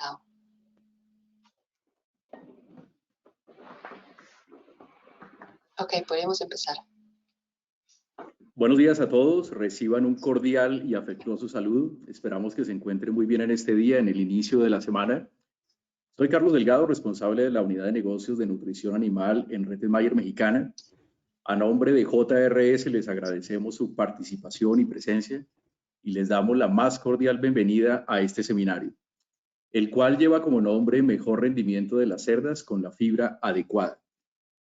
empezado. Ok, podemos empezar. Buenos días a todos, reciban un cordial y afectuoso saludo. Esperamos que se encuentren muy bien en este día, en el inicio de la semana. Soy Carlos Delgado, responsable de la Unidad de Negocios de Nutrición Animal en Red Mayer Mexicana. A nombre de JRS les agradecemos su participación y presencia y les damos la más cordial bienvenida a este seminario, el cual lleva como nombre Mejor rendimiento de las cerdas con la fibra adecuada,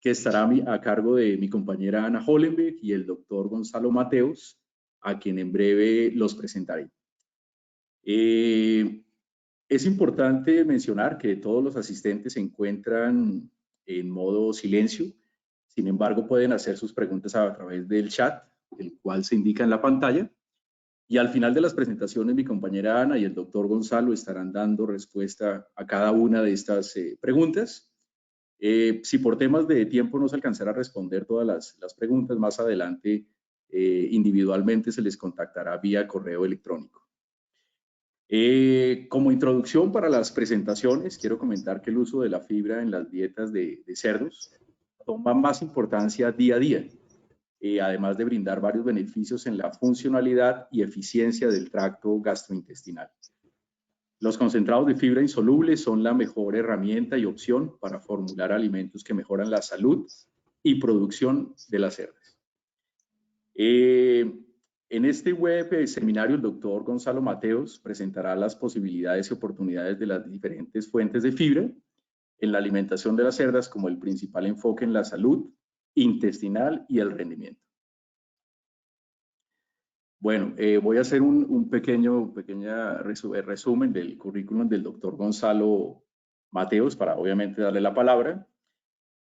que estará a cargo de mi compañera Ana Hollenbeck y el doctor Gonzalo Mateos, a quien en breve los presentaré. Es importante mencionar que todos los asistentes se encuentran en modo silencio, sin embargo pueden hacer sus preguntas a través del chat, el cual se indica en la pantalla, y al final de las presentaciones mi compañera Ana y el doctor Gonzalo estarán dando respuesta a cada una de estas preguntas. Si por temas de tiempo no se alcanzará a responder todas las preguntas, más adelante individualmente se les contactará vía correo electrónico. Como introducción para las presentaciones, quiero comentar que el uso de la fibra en las dietas de cerdos toma más importancia día a día, además de brindar varios beneficios en la funcionalidad y eficiencia del tracto gastrointestinal. Los concentrados de fibra insoluble son la mejor herramienta y opción para formular alimentos que mejoran la salud y producción de las cerdas. En este web seminario, el doctor Gonzalo Mateos presentará las posibilidades y oportunidades de las diferentes fuentes de fibra en la alimentación de las cerdas como el principal enfoque en la salud intestinal y el rendimiento. Bueno, voy a hacer un pequeño resumen del currículum del doctor Gonzalo Mateos para obviamente darle la palabra.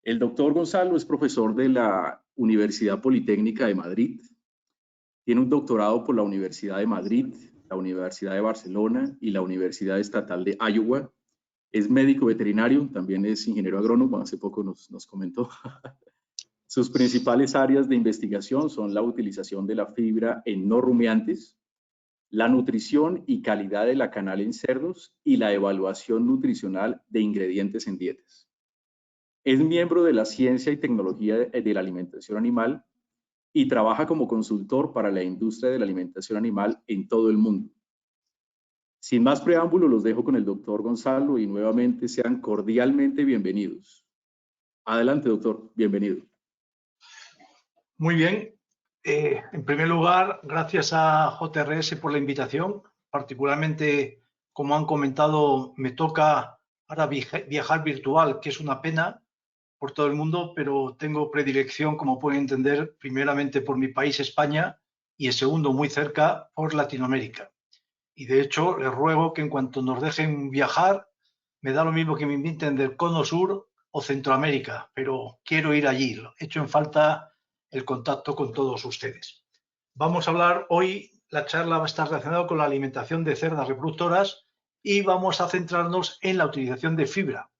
El doctor Gonzalo es profesor de la Universidad Politécnica de Madrid. Tiene un doctorado por la Universidad de Madrid, la Universidad de Barcelona y la Universidad Estatal de Iowa. Es médico veterinario, también es ingeniero agrónomo, hace poco nos comentó. Sus principales áreas de investigación son la utilización de la fibra en no rumiantes, la nutrición y calidad de la canal en cerdos y la evaluación nutricional de ingredientes en dietas. Es miembro de la ciencia y tecnología de la alimentación animal y trabaja como consultor para la industria de la alimentación animal en todo el mundo. Sin más preámbulo, los dejo con el doctor Gonzalo y nuevamente sean cordialmente bienvenidos. Adelante, doctor, bienvenido. Muy bien. En primer lugar, gracias a JRS por la invitación. Particularmente, como han comentado, me toca ahora viajar virtual, que es una pena por todo el mundo, pero tengo predilección, como pueden entender, primeramente por mi país, España, y en segundo, muy cerca, por Latinoamérica. Y de hecho, les ruego que en cuanto nos dejen viajar, me da lo mismo que me inviten del Cono Sur o Centroamérica, pero quiero ir allí. Echo en falta el contacto con todos ustedes. Vamos a hablar hoy, la charla va a estar relacionada con la alimentación de cerdas reproductoras y vamos a centrarnos en la utilización de fibra.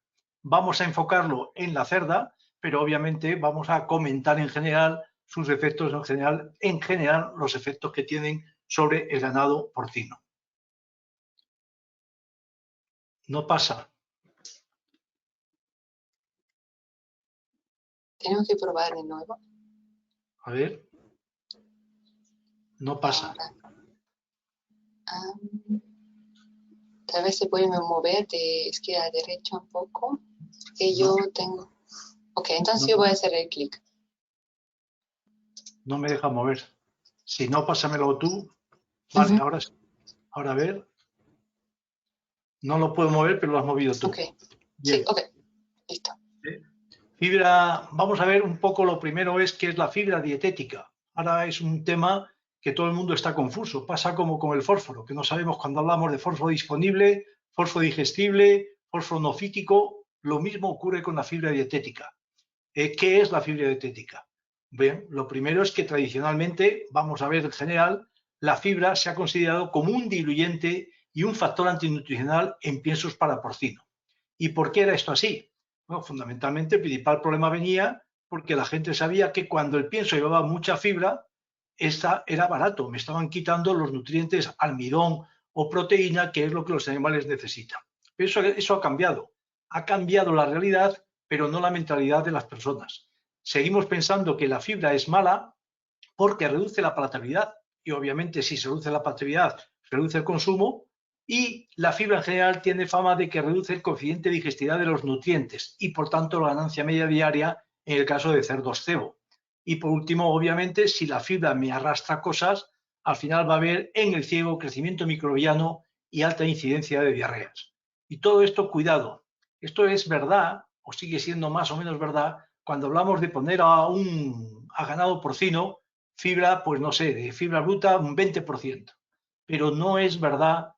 Vamos a enfocarlo en la cerda, pero obviamente vamos a comentar en general sus efectos en general los efectos que tienen sobre el ganado porcino. No pasa. Tenemos que probar de nuevo. A ver. No pasa. Tal vez se puede mover de izquierda a derecha un poco. Que yo tengo. Ok, entonces yo voy a hacer el clic. No me deja mover. Si no, pásamelo tú. Vale, ahora a ver. No lo puedo mover, pero lo has movido tú. Ok. Bien. Sí, ok. Listo. Fibra, vamos a ver un poco, lo primero es qué es la fibra dietética. Ahora es un tema que todo el mundo está confuso. Pasa como con el fósforo, que no sabemos cuando hablamos de fósforo disponible, fósforo digestible, fósforo no fítico. Lo mismo ocurre con la fibra dietética. ¿Qué es la fibra dietética? Bien, lo primero es que tradicionalmente, vamos a ver en general, la fibra se ha considerado como un diluyente y un factor antinutricional en piensos para porcino. ¿Y por qué era esto así? Bueno, fundamentalmente el principal problema venía porque la gente sabía que cuando el pienso llevaba mucha fibra, esta era barato, me estaban quitando los nutrientes almidón o proteína, que es lo que los animales necesitan. Pero eso ha cambiado. Ha cambiado la realidad, pero no la mentalidad de las personas. Seguimos pensando que la fibra es mala porque reduce la palatabilidad. Y obviamente si se reduce la palatabilidad, se reduce el consumo. Y la fibra en general tiene fama de que reduce el coeficiente de digestividad de los nutrientes y por tanto la ganancia media diaria en el caso de cerdos cebo. Y por último, obviamente, si la fibra me arrastra cosas, al final va a haber en el ciego crecimiento microbiano y alta incidencia de diarreas. Y todo esto, cuidado, esto es verdad, o sigue siendo más o menos verdad, cuando hablamos de poner a ganado porcino fibra, pues no sé, de fibra bruta un 20%. Pero no es verdad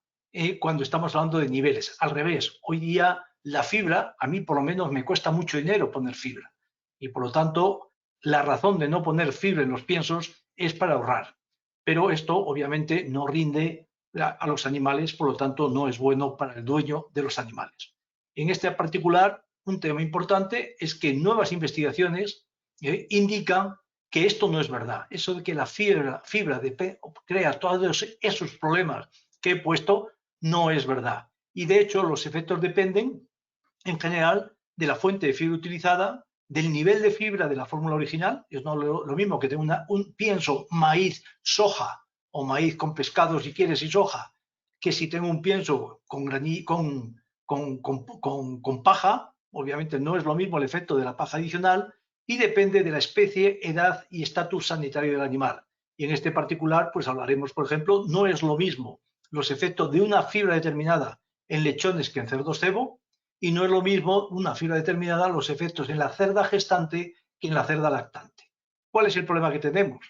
cuando estamos hablando de niveles. Al revés, hoy día la fibra, a mí por lo menos me cuesta mucho dinero poner fibra. Y por lo tanto, la razón de no poner fibra en los piensos es para ahorrar. Pero esto obviamente no rinde a los animales, por lo tanto no es bueno para el dueño de los animales. En este particular, un tema importante es que nuevas investigaciones indican que esto no es verdad. Eso de que la fibra crea todos esos problemas que he puesto no es verdad. Y de hecho los efectos dependen en general de la fuente de fibra utilizada, del nivel de fibra de la fórmula original. Es no lo mismo que tengo un pienso maíz, soja o maíz con pescado si quieres y soja, que si tengo un pienso con paja. Obviamente no es lo mismo el efecto de la paja adicional y depende de la especie, edad y estatus sanitario del animal. Y en este particular, pues hablaremos, por ejemplo, no es lo mismo los efectos de una fibra determinada en lechones que en cerdos cebo, y no es lo mismo una fibra determinada los efectos en la cerda gestante que en la cerda lactante. ¿Cuál es el problema que tenemos?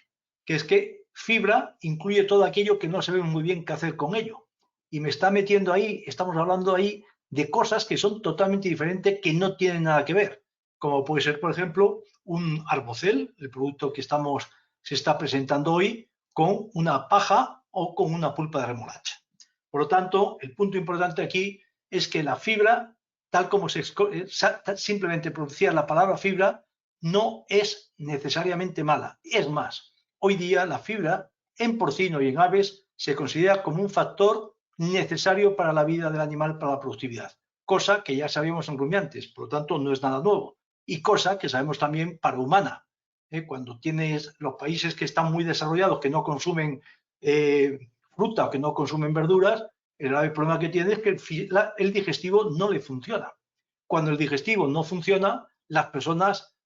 Que es que fibra incluye todo aquello que no sabemos muy bien qué hacer con ello. Y me está metiendo ahí, estamos hablando ahí de cosas que son totalmente diferentes, que no tienen nada que ver. Como puede ser, por ejemplo, un arbocel, el producto que se está presentando hoy, con una paja o con una pulpa de remolacha. Por lo tanto, el punto importante aquí es que la fibra, tal como simplemente pronunciar la palabra fibra, no es necesariamente mala. Es más, hoy día la fibra en porcino y en aves se considera como un factor necesario para la vida del animal, para la productividad, cosa que ya sabíamos en rumiantes, por lo tanto no es nada nuevo, y cosa que sabemos también para humana. Cuando tienes los países que están muy desarrollados, que no consumen fruta o que no consumen verduras, el grave problema que tiene es que el digestivo no le funciona. Cuando el digestivo no funciona, las personas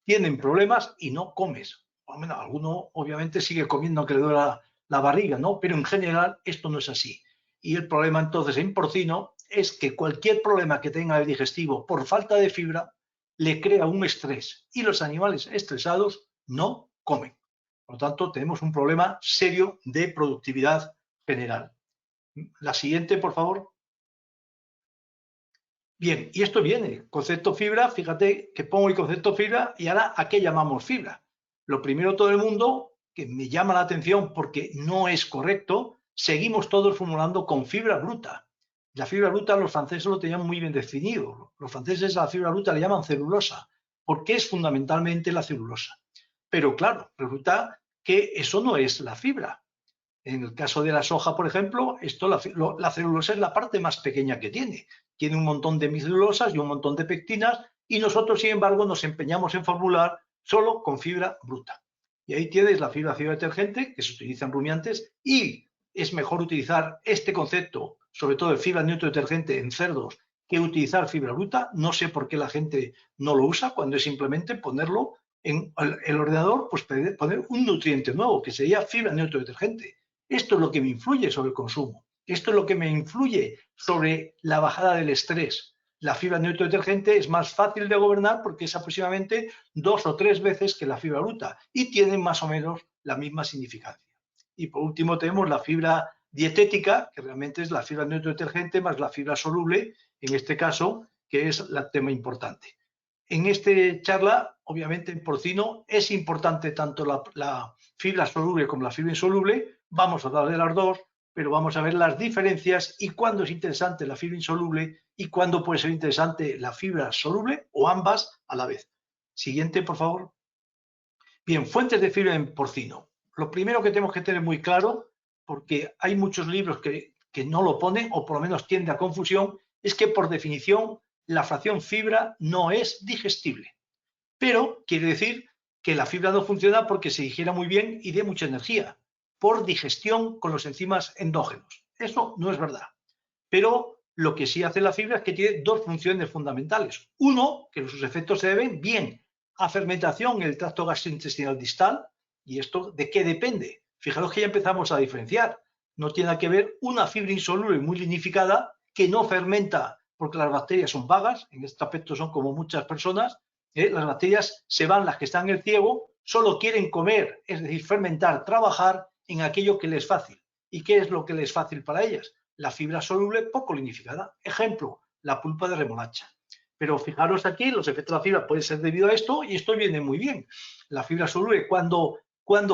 tienen problemas y no comes. Bueno, alguno obviamente sigue comiendo aunque le duele la barriga, ¿no? Pero en general esto no es así. Y el problema entonces en porcino es que cualquier problema que tenga el digestivo por falta de fibra le crea un estrés y los animales estresados no comen. Por lo tanto, tenemos un problema serio de productividad general. La siguiente, por favor. Bien, y esto viene, concepto fibra, fíjate que pongo el concepto fibra y ahora ¿a qué llamamos fibra? Lo primero, todo el mundo, que me llama la atención porque no es correcto, seguimos todos formulando con fibra bruta. La fibra bruta los franceses lo tenían muy bien definido. Los franceses a la fibra bruta le llaman celulosa, porque es fundamentalmente la celulosa. Pero claro, resulta que eso no es la fibra. En el caso de la soja, por ejemplo, la celulosa es la parte más pequeña que tiene. Tiene un montón de hemicelulosas y un montón de pectinas y nosotros, sin embargo, nos empeñamos en formular solo con fibra bruta. Y ahí tienes la fibra detergente que se utiliza en rumiantes y es mejor utilizar este concepto, sobre todo de fibra detergente en cerdos, que utilizar fibra bruta. No sé por qué la gente no lo usa cuando es simplemente ponerlo en el ordenador, pues poner un nutriente nuevo que sería fibra detergente. Esto es lo que me influye sobre el consumo. Esto es lo que me influye sobre la bajada del estrés. La fibra detergente es más fácil de gobernar porque es aproximadamente 2 o 3 veces que la fibra bruta y tiene más o menos la misma significancia. Y por último tenemos la fibra dietética, que realmente es la fibra detergente más la fibra soluble, en este caso, que es el tema importante. En esta charla, obviamente en porcino, es importante tanto la fibra soluble como la fibra insoluble. Vamos a hablar de las dos, pero vamos a ver las diferencias y cuándo es interesante la fibra insoluble y cuándo puede ser interesante la fibra soluble o ambas a la vez. Siguiente, por favor. Bien, fuentes de fibra en porcino. Lo primero que tenemos que tener muy claro, porque hay muchos libros que no lo ponen o por lo menos tiende a confusión, es que por definición la fracción fibra no es digestible. Pero quiere decir que la fibra no funciona porque se digiera muy bien y dé mucha energía por digestión con los enzimas endógenos. Eso no es verdad. Pero lo que sí hace la fibra es que tiene dos funciones fundamentales. Uno, que sus efectos se deben bien a fermentación en el tracto gastrointestinal distal. ¿Y esto de qué depende? Fijaros que ya empezamos a diferenciar. No tiene que ver una fibra insoluble muy lignificada que no fermenta porque las bacterias son vagas, en este aspecto son como muchas personas, las bacterias se van, las que están en el ciego, solo quieren comer, es decir, fermentar, trabajar en aquello que les es fácil. ¿Y qué es lo que les es fácil para ellas? La fibra soluble poco lignificada. Ejemplo, la pulpa de remolacha. Pero fijaros aquí, los efectos de la fibra pueden ser debido a esto y esto viene muy bien. La fibra soluble cuando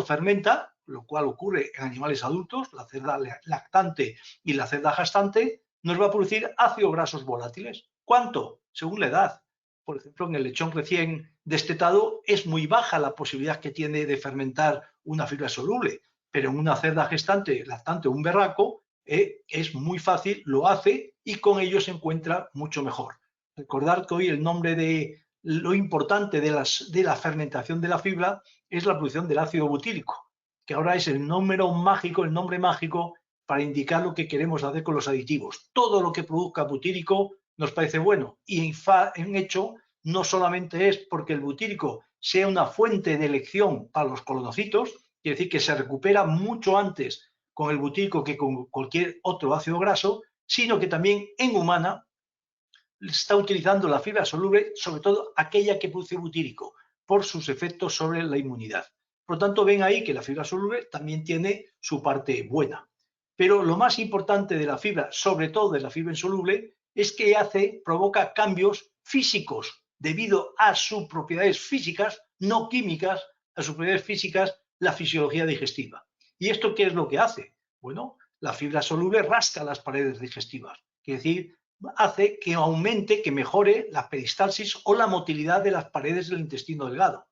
fermenta, lo cual ocurre en animales adultos, la cerda lactante y la cerda gestante, nos va a producir ácidos grasos volátiles. ¿Cuánto? Según la edad. Por ejemplo, en el lechón recién destetado es muy baja la posibilidad que tiene de fermentar una fibra soluble, pero en una cerda gestante, lactante o un berraco, es muy fácil, lo hace y con ello se encuentra mucho mejor. Recordar que hoy el nombre de lo importante de la fermentación de la fibra es la producción del ácido butírico, que ahora es el nombre mágico para indicar lo que queremos hacer con los aditivos. Todo lo que produzca butírico nos parece bueno y en hecho no solamente es porque el butírico sea una fuente de elección para los colonocitos, quiere decir que se recupera mucho antes con el butírico que con cualquier otro ácido graso, sino que también en humana está utilizando la fibra soluble, sobre todo aquella que produce butírico, por sus efectos sobre la inmunidad. Por lo tanto, ven ahí que la fibra soluble también tiene su parte buena. Pero lo más importante de la fibra, sobre todo de la fibra insoluble, es que provoca cambios físicos debido a sus propiedades físicas, no químicas, a sus propiedades físicas, la fisiología digestiva. ¿Y esto qué es lo que hace? Bueno, la fibra soluble rasca las paredes digestivas, es decir, hace que aumente, que mejore la peristalsis o la motilidad de las paredes del intestino delgado.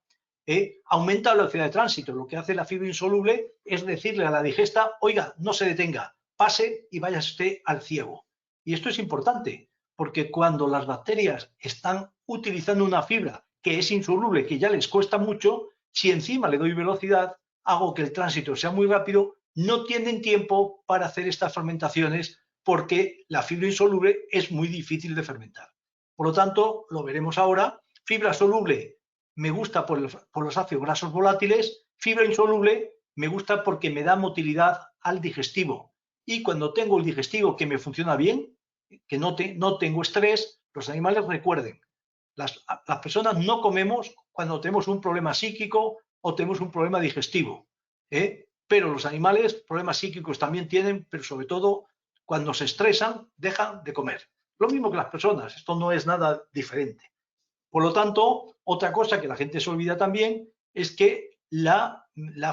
Aumenta la velocidad de tránsito. Lo que hace la fibra insoluble es decirle a la digesta, oiga, no se detenga, pase y vaya usted al ciego. Y esto es importante, porque cuando las bacterias están utilizando una fibra que es insoluble, que ya les cuesta mucho, si encima le doy velocidad, hago que el tránsito sea muy rápido, no tienen tiempo para hacer estas fermentaciones porque la fibra insoluble es muy difícil de fermentar. Por lo tanto, lo veremos ahora, fibra soluble me gusta por los ácidos grasos volátiles, fibra insoluble me gusta porque me da motilidad al digestivo. Y cuando tengo el digestivo que me funciona bien, que no tengo estrés, los animales recuerden, las personas no comemos cuando tenemos un problema psíquico o tenemos un problema digestivo, pero los animales problemas psíquicos también tienen, pero sobre todo cuando se estresan dejan de comer. Lo mismo que las personas, esto no es nada diferente. Por lo tanto, otra cosa que la gente se olvida también es que la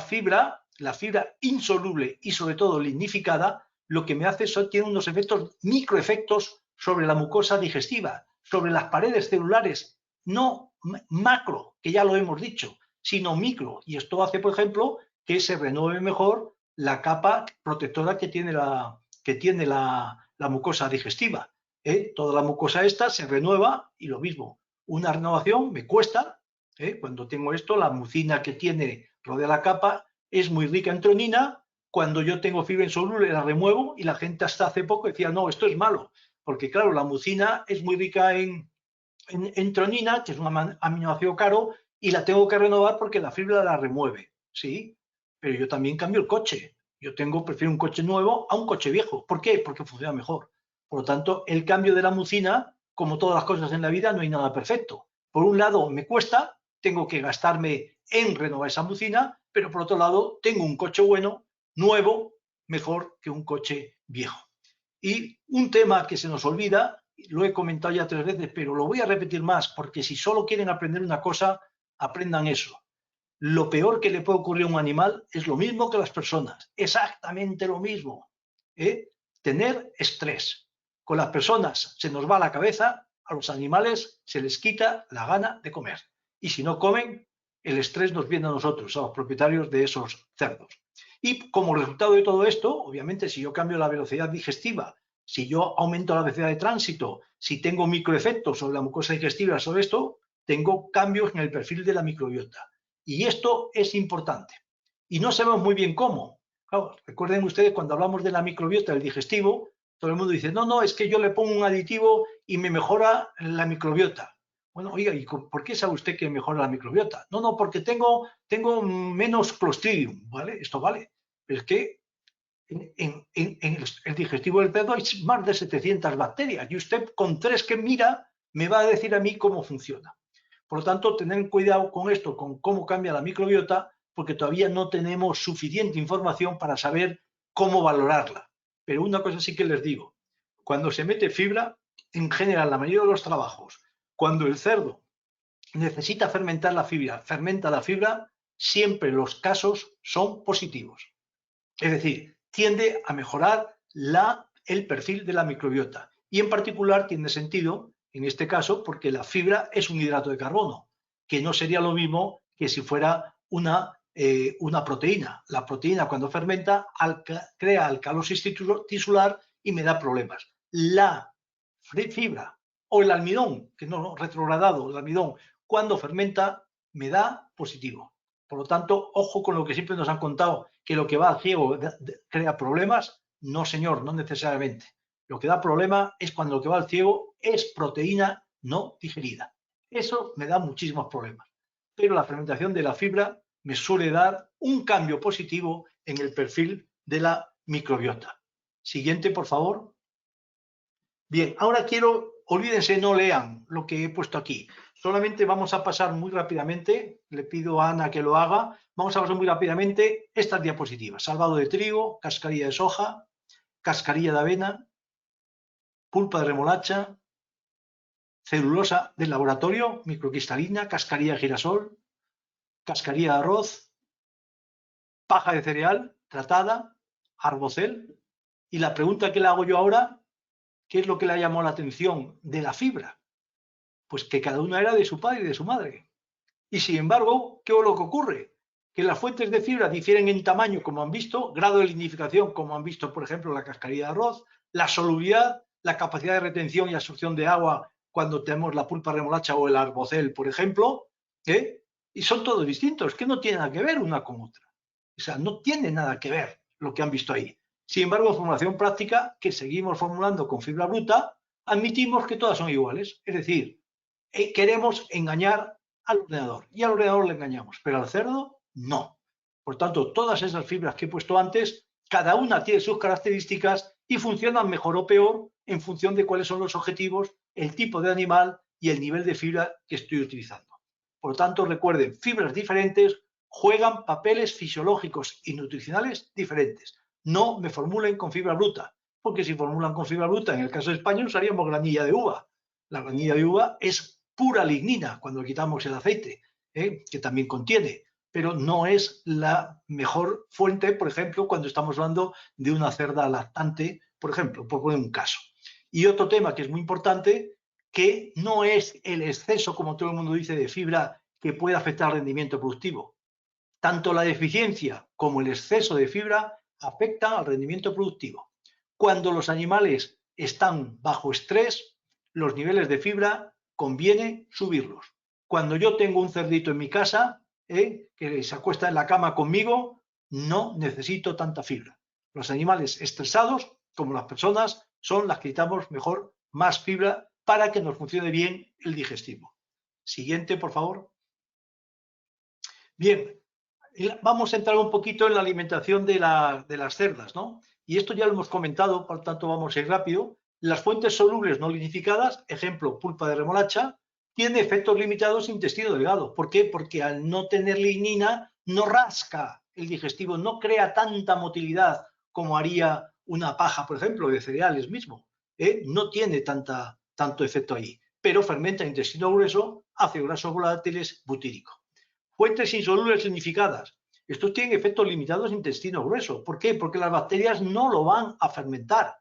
fibra insoluble y sobre todo lignificada, lo que me hace tiene unos efectos, microefectos sobre la mucosa digestiva, sobre las paredes celulares, no macro, que ya lo hemos dicho, sino micro. Y esto hace, por ejemplo, que se renueve mejor la capa protectora que tiene la mucosa digestiva. Toda la mucosa esta se renueva y lo mismo. Una renovación me cuesta, cuando tengo esto, la mucina que rodea la capa es muy rica en tronina. Cuando yo tengo fibra insoluble la remuevo y la gente hasta hace poco decía, no, esto es malo, porque claro, la mucina es muy rica en tronina, que es un aminoácido caro, y la tengo que renovar porque la fibra la remueve, ¿sí? Pero yo también cambio el coche. Prefiero un coche nuevo a un coche viejo. ¿Por qué? Porque funciona mejor. Por lo tanto, el cambio de la mucina, como todas las cosas en la vida, no hay nada perfecto. Por un lado, me cuesta, tengo que gastarme en renovar esa mucina, pero por otro lado, tengo un coche bueno, nuevo, mejor que un coche viejo. Y un tema que se nos olvida, lo he comentado ya 3 veces, pero lo voy a repetir más, porque si solo quieren aprender una cosa, aprendan eso. Lo peor que le puede ocurrir a un animal es lo mismo que a las personas, exactamente lo mismo. Tener estrés. Con las personas se nos va la cabeza, a los animales se les quita la gana de comer. Y si no comen, el estrés nos viene a nosotros, a los propietarios de esos cerdos. Y como resultado de todo esto, obviamente, si yo cambio la velocidad digestiva Si yo aumento la velocidad de tránsito, si tengo microefectos sobre la mucosa digestiva, sobre esto, tengo cambios en el perfil de la microbiota. Y esto es importante. Y no sabemos muy bien cómo. Claro, recuerden ustedes, cuando hablamos de la microbiota del digestivo, todo el mundo dice, no, es que yo le pongo un aditivo y me mejora la microbiota. Bueno, oiga, ¿y por qué sabe usted que mejora la microbiota? No, porque tengo menos Clostridium, ¿vale? Esto vale. Pero es que en el digestivo del cerdo hay más de 700 bacterias y usted con 3 que mira me va a decir a mí cómo funciona. Por lo tanto, tener cuidado con esto, con cómo cambia la microbiota, porque todavía no tenemos suficiente información para saber cómo valorarla. Pero una cosa sí que les digo, cuando se mete fibra, en general, la mayoría de los trabajos, cuando el cerdo necesita fermentar la fibra, fermenta la fibra, siempre los casos son positivos. Es decir, tiende a mejorar el perfil de la microbiota. Y en particular tiene sentido, en este caso, porque la fibra es un hidrato de carbono, que no sería lo mismo que si fuera una proteína. La proteína, cuando fermenta, crea alcalosis tisular y me da problemas. La fibra o el almidón, que no retrogradado, el almidón, cuando fermenta, me da positivo. Por lo tanto, ojo con lo que siempre nos han contado, que lo que va al ciego crea problemas. No, señor, no necesariamente. Lo que da problema es cuando lo que va al ciego es proteína no digerida. Eso me da muchísimos problemas. Pero la fermentación de la fibra me suele dar un cambio positivo en el perfil de la microbiota. Siguiente, por favor. Bien, ahora olvídense, no lean lo que he puesto aquí. Solamente vamos a pasar muy rápidamente, le pido a Ana que lo haga, vamos a pasar muy rápidamente estas diapositivas. Salvado de trigo, cascarilla de soja, cascarilla de avena, pulpa de remolacha, celulosa del laboratorio, microcristalina, cascarilla de girasol, cascarilla de arroz, paja de cereal tratada, arbocel. Y la pregunta que le hago yo ahora, ¿qué es lo que le ha llamado la atención de la fibra? Pues que cada una era de su padre y de su madre. Y sin embargo, ¿qué es lo que ocurre? Que las fuentes de fibra difieren en tamaño, como han visto, grado de lignificación, como han visto, por ejemplo, la cascarilla de arroz, la solubilidad, la capacidad de retención y absorción de agua cuando tenemos la pulpa de remolacha o el arbocel, por ejemplo, y son todos distintos, que no tienen nada que ver una con otra. O sea, no tiene nada que ver lo que han visto ahí. Sin embargo, en formulación práctica, que seguimos formulando con fibra bruta, admitimos que todas son iguales. Es decir, queremos engañar al ordenador y al ordenador le engañamos, pero al cerdo no. Por tanto, todas esas fibras que he puesto antes, cada una tiene sus características y funcionan mejor o peor en función de cuáles son los objetivos, el tipo de animal y el nivel de fibra que estoy utilizando. Por lo tanto, recuerden, fibras diferentes juegan papeles fisiológicos y nutricionales diferentes. No me formulen con fibra bruta, porque si formulan con fibra bruta, en el caso de España, usaríamos granilla de uva. La granilla de uva es pura lignina cuando quitamos el aceite, que también contiene, pero no es la mejor fuente, por ejemplo, cuando estamos hablando de una cerda lactante, por ejemplo, por poner un caso. Y otro tema que es muy importante, que no es el exceso, como todo el mundo dice, de fibra que puede afectar al rendimiento productivo. Tanto la deficiencia como el exceso de fibra afectan al rendimiento productivo. Cuando los animales están bajo estrés, los niveles de fibra conviene subirlos. Cuando yo tengo un cerdito en mi casa, que se acuesta en la cama conmigo, no necesito tanta fibra. Los animales estresados, como las personas, son las que necesitamos mejor más fibra para que nos funcione bien el digestivo. Siguiente, por favor. Bien, vamos a entrar un poquito en la alimentación de las cerdas, ¿no? Y esto ya lo hemos comentado, por tanto vamos a ir rápido. Las fuentes solubles no lignificadas, ejemplo, pulpa de remolacha, tiene efectos limitados en intestino delgado. ¿Por qué? Porque al no tener lignina no rasca el digestivo, no crea tanta motilidad como haría una paja, por ejemplo, de cereales mismo. No tiene tanto efecto ahí, pero fermenta en intestino grueso, ácidos grasos volátiles, butírico. Fuentes insolubles lignificadas. Estos tienen efectos limitados en intestino grueso. ¿Por qué? Porque las bacterias no lo van a fermentar.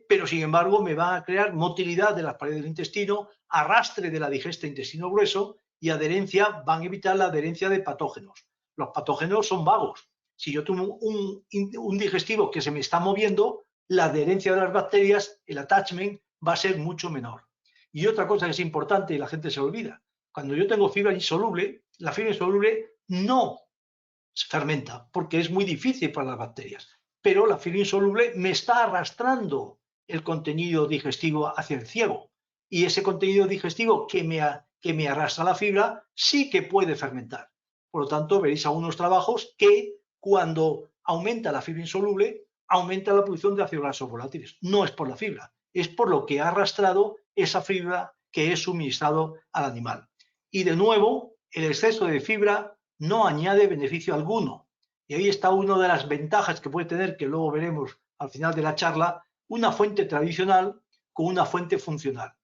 Pero sin embargo me va a crear motilidad de las paredes del intestino, arrastre de la digesta intestino grueso y adherencia, van a evitar la adherencia de patógenos. Los patógenos son vagos. Si yo tengo un digestivo que se me está moviendo, la adherencia de las bacterias, el attachment, va a ser mucho menor. Y otra cosa que es importante y la gente se olvida, cuando yo tengo fibra insoluble, la fibra insoluble no fermenta porque es muy difícil para las bacterias, pero la fibra insoluble me está arrastrando el contenido digestivo hacia el ciego, y ese contenido digestivo que me arrastra la fibra sí que puede fermentar. Por lo tanto, veréis algunos trabajos que cuando aumenta la fibra insoluble, aumenta la producción de ácidos grasos volátiles. No es por la fibra, es por lo que ha arrastrado esa fibra que es suministrado al animal. Y de nuevo, el exceso de fibra no añade beneficio alguno. Y ahí está una de las ventajas que puede tener, que luego veremos al final de la charla, una fuente tradicional con una fuente funcional.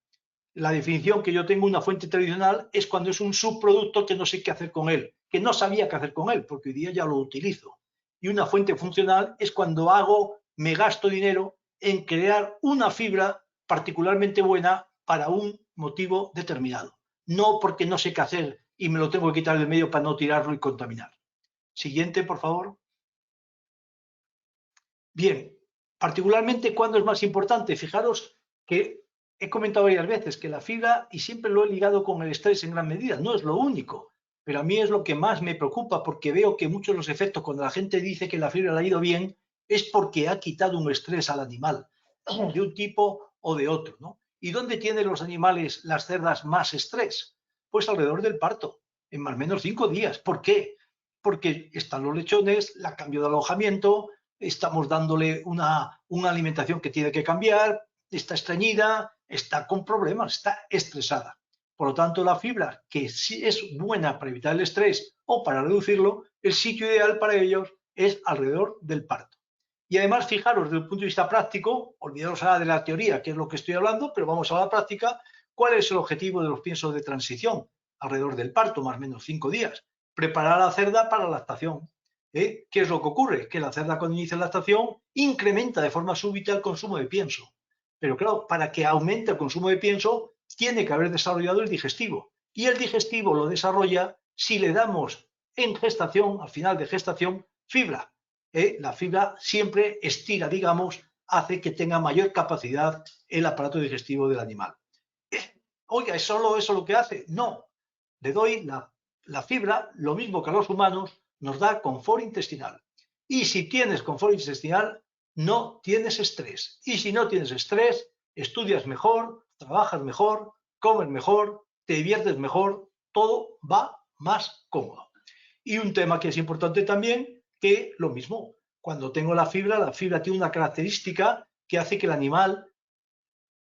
La definición que yo tengo, una fuente tradicional, es cuando es un subproducto que no sé qué hacer con él, que no sabía qué hacer con él, porque hoy día ya lo utilizo. Y una fuente funcional es cuando me gasto dinero en crear una fibra particularmente buena para un motivo determinado. No porque no sé qué hacer y me lo tengo que quitar del medio para no tirarlo y contaminar. Siguiente, por favor. Bien, particularmente, ¿cuándo es más importante? Fijaros que he comentado varias veces que la fibra, y siempre lo he ligado con el estrés en gran medida, no es lo único, pero a mí es lo que más me preocupa, porque veo que muchos de los efectos, cuando la gente dice que la fibra le ha ido bien, es porque ha quitado un estrés al animal, de un tipo o de otro, ¿no? ¿Y dónde tienen los animales, las cerdas, más estrés? Pues alrededor del parto, en más o menos 5 días. ¿Por qué? Porque están los lechones, la cambio de alojamiento, estamos dándole una alimentación que tiene que cambiar, está estreñida, está con problemas, está estresada. Por lo tanto, la fibra, que sí es buena para evitar el estrés o para reducirlo, el sitio ideal para ellos es alrededor del parto. Y además, fijaros, desde el punto de vista práctico, olvidaros ahora de la teoría, que es lo que estoy hablando, pero vamos a la práctica. ¿Cuál es el objetivo de los piensos de transición? Alrededor del parto, más o menos 5 días. Preparar a la cerda para la lactación. ¿Qué es lo que ocurre? Que la cerda, cuando inicia la lactación, incrementa de forma súbita el consumo de pienso. Pero claro, para que aumente el consumo de pienso, tiene que haber desarrollado el digestivo. Y el digestivo lo desarrolla si le damos en gestación, al final de gestación, fibra. La fibra siempre estira, digamos, hace que tenga mayor capacidad el aparato digestivo del animal. Oiga, ¿es solo eso lo que hace? No. Le doy la fibra, lo mismo que a los humanos, nos da confort intestinal. Y si tienes confort intestinal, no tienes estrés. Y si no tienes estrés, estudias mejor, trabajas mejor, comes mejor, te diviertes mejor, todo va más cómodo. Y un tema que es importante también, que lo mismo, cuando tengo la fibra tiene una característica que hace que el animal,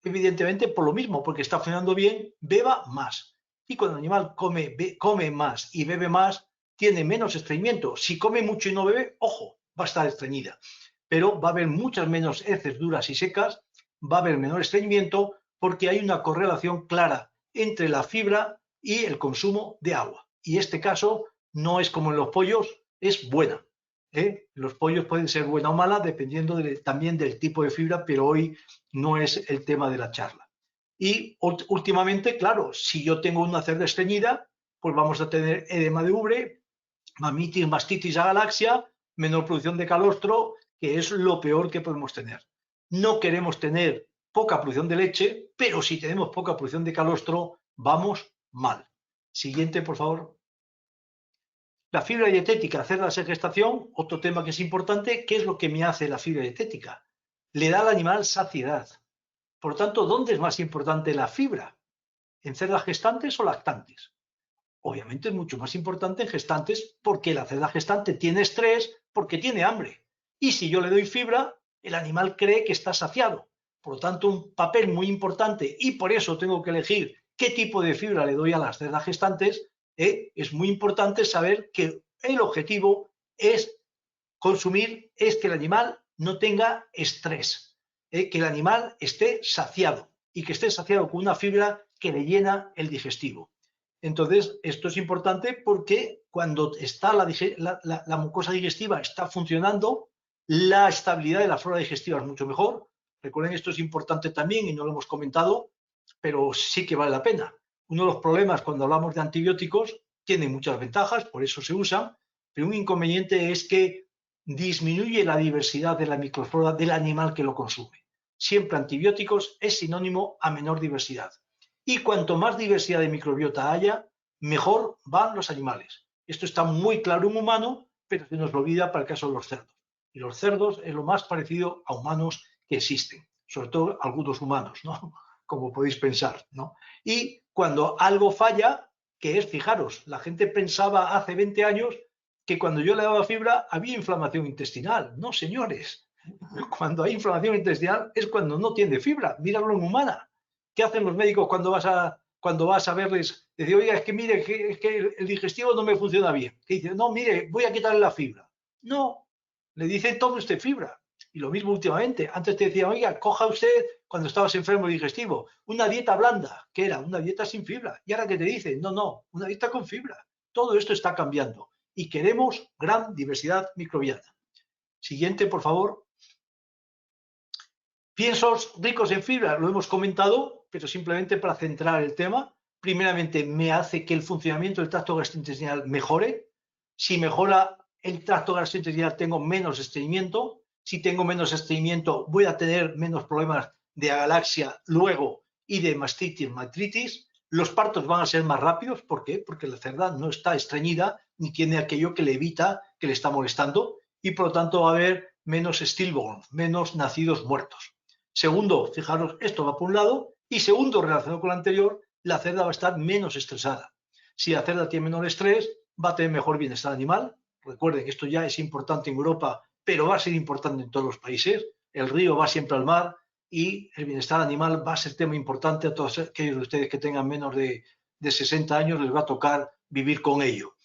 evidentemente por lo mismo, porque está funcionando bien, beba más. Y cuando el animal come más y bebe más, tiene menos estreñimiento. Si come mucho y no bebe, ojo, va a estar estreñida. Pero va a haber muchas menos heces duras y secas, va a haber menor estreñimiento, porque hay una correlación clara entre la fibra y el consumo de agua. Y este caso no es como en los pollos, es buena. Los pollos pueden ser buena o mala dependiendo también del tipo de fibra, pero hoy no es el tema de la charla. Y últimamente, claro, si yo tengo una cerda estreñida, pues vamos a tener edema de ubre, mamitis, mastitis agalaxia, menor producción de calostro, que es lo peor que podemos tener. No queremos tener poca producción de leche, pero si tenemos poca producción de calostro, vamos mal. Siguiente, por favor. La fibra dietética, cerdas en gestación, otro tema que es importante. ¿Qué es lo que me hace la fibra dietética? Le da al animal saciedad. Por lo tanto, ¿dónde es más importante la fibra? ¿En cerdas gestantes o lactantes? Obviamente es mucho más importante en gestantes, porque la cerda gestante tiene estrés porque tiene hambre. Y si yo le doy fibra, el animal cree que está saciado. Por lo tanto, un papel muy importante, y por eso tengo que elegir qué tipo de fibra le doy a las cerdas gestantes. Es muy importante saber que el objetivo es que el animal no tenga estrés, que el animal esté saciado y que esté saciado con una fibra que le llena el digestivo. Entonces, esto es importante porque cuando está la mucosa digestiva está funcionando, la estabilidad de la flora digestiva es mucho mejor. Recuerden, esto es importante también y no lo hemos comentado, pero sí que vale la pena. Uno de los problemas cuando hablamos de antibióticos tiene muchas ventajas, por eso se usan, pero un inconveniente es que disminuye la diversidad de la microflora del animal que lo consume. Siempre antibióticos es sinónimo a menor diversidad. Y cuanto más diversidad de microbiota haya, mejor van los animales. Esto está muy claro en humano, pero se nos olvida para el caso de los cerdos. Y los cerdos es lo más parecido a humanos que existen, sobre todo algunos humanos, ¿no? Como podéis pensar, ¿no? Y cuando algo falla, que es, fijaros, la gente pensaba hace 20 años que cuando yo le daba fibra había inflamación intestinal. No, señores. Cuando hay inflamación intestinal es cuando no tiene fibra. Míralo en humana. ¿Qué hacen los médicos cuando vas a verles? Dice, oiga, es que mire, es que el digestivo no me funciona bien. Que dice, no, mire, voy a quitarle la fibra. No, le dicen, tome usted fibra. Y lo mismo últimamente. Antes te decían, oiga, coja usted, cuando estabas enfermo digestivo, una dieta blanda, que era una dieta sin fibra. Y ahora que te dicen, no, una dieta con fibra. Todo esto está cambiando y queremos gran diversidad microbiana. Siguiente, por favor. Piensos ricos en fibra, lo hemos comentado, pero simplemente para centrar el tema. Primeramente, me hace que el funcionamiento del tracto gastrointestinal mejore. Si mejora el tracto gastrointestinal, tengo menos estreñimiento. Si tengo menos estreñimiento, voy a tener menos problemas de agalaxia luego y de mastitis, matritis. Los partos van a ser más rápidos. ¿Por qué? Porque la cerda no está estreñida ni tiene aquello que le evita, que le está molestando. Y por lo tanto va a haber menos stillborn, menos nacidos muertos. Segundo, fijaros, esto va por un lado. Y segundo, relacionado con lo anterior, la cerda va a estar menos estresada. Si la cerda tiene menor estrés, va a tener mejor bienestar animal. Recuerden que esto ya es importante en Europa, pero va a ser importante en todos los países. El río va siempre al mar y el bienestar animal va a ser tema importante a todos aquellos de ustedes que tengan menos de 60 años, les va a tocar vivir con ello.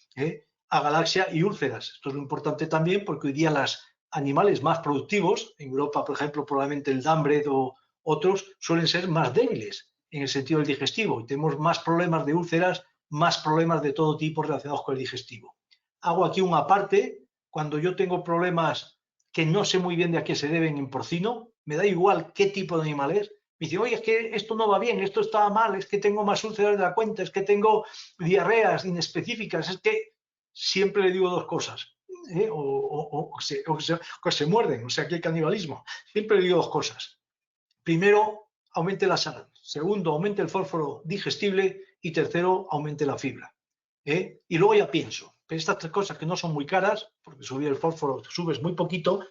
Agalaxia y úlceras. Esto es lo importante también porque hoy día los animales más productivos, en Europa, por ejemplo, probablemente el Dambred o otros, suelen ser más débiles en el sentido del digestivo y tenemos más problemas de úlceras, más problemas de todo tipo relacionados con el digestivo. Hago aquí un aparte, cuando yo tengo problemas que no sé muy bien de a qué se deben en porcino, me da igual qué tipo de animal es. Me dice, oye, es que esto no va bien, esto está mal, es que tengo más úlceras de la cuenta, es que tengo diarreas inespecíficas, es que siempre le digo dos cosas. O se muerden, o sea, que hay canibalismo. Siempre le digo dos cosas. Primero, aumente la sal. Segundo, aumente el fósforo digestible. Y tercero, aumente la fibra. Y luego ya pienso, pero estas tres cosas que no son muy caras, porque subir el fósforo subes muy poquito,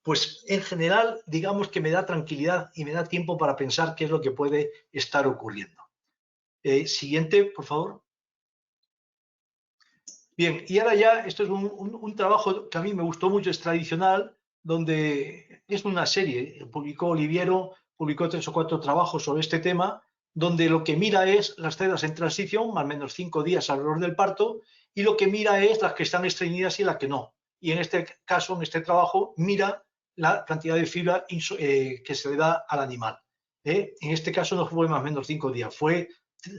pues en general, digamos que me da tranquilidad y me da tiempo para pensar qué es lo que puede estar ocurriendo. Siguiente, por favor. Bien, y ahora ya, esto es un trabajo que a mí me gustó mucho, es tradicional, donde es una serie, publicó 3 o 4 trabajos sobre este tema, donde lo que mira es las cerdas en transición, más o menos 5 días alrededor del parto, y lo que mira es las que están estreñidas y las que no. Y en este caso, en este trabajo, mira la cantidad de fibra que se le da al animal. En este caso no fue más o menos 5 días, fue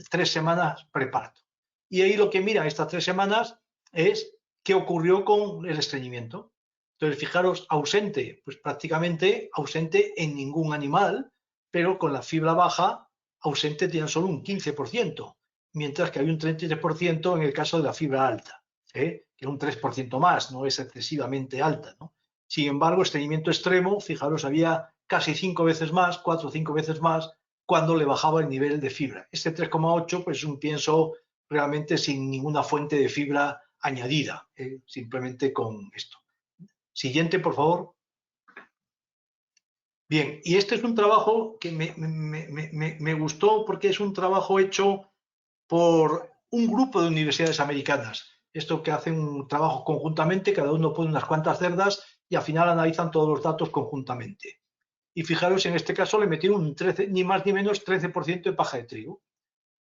3 semanas preparto. Y ahí lo que mira estas 3 semanas es qué ocurrió con el estreñimiento. Entonces, fijaros, ausente, pues prácticamente ausente en ningún animal, pero con la fibra baja, ausente tiene solo un 15%, mientras que hay un 33% en el caso de la fibra alta, que es un 3% más, no es excesivamente alta, ¿no? Sin embargo, estreñimiento extremo, fijaros, había casi 5 veces más, 4 o 5 veces más, cuando le bajaba el nivel de fibra. Este 3,8 pues es un pienso realmente sin ninguna fuente de fibra añadida, simplemente con esto. Siguiente, por favor. Bien, y este es un trabajo que me gustó porque es un trabajo hecho por un grupo de universidades americanas. Esto que hacen un trabajo conjuntamente, cada uno pone unas cuantas cerdas y al final analizan todos los datos conjuntamente. Y fijaros, en este caso le metieron un 13, ni más ni menos 13% de paja de trigo.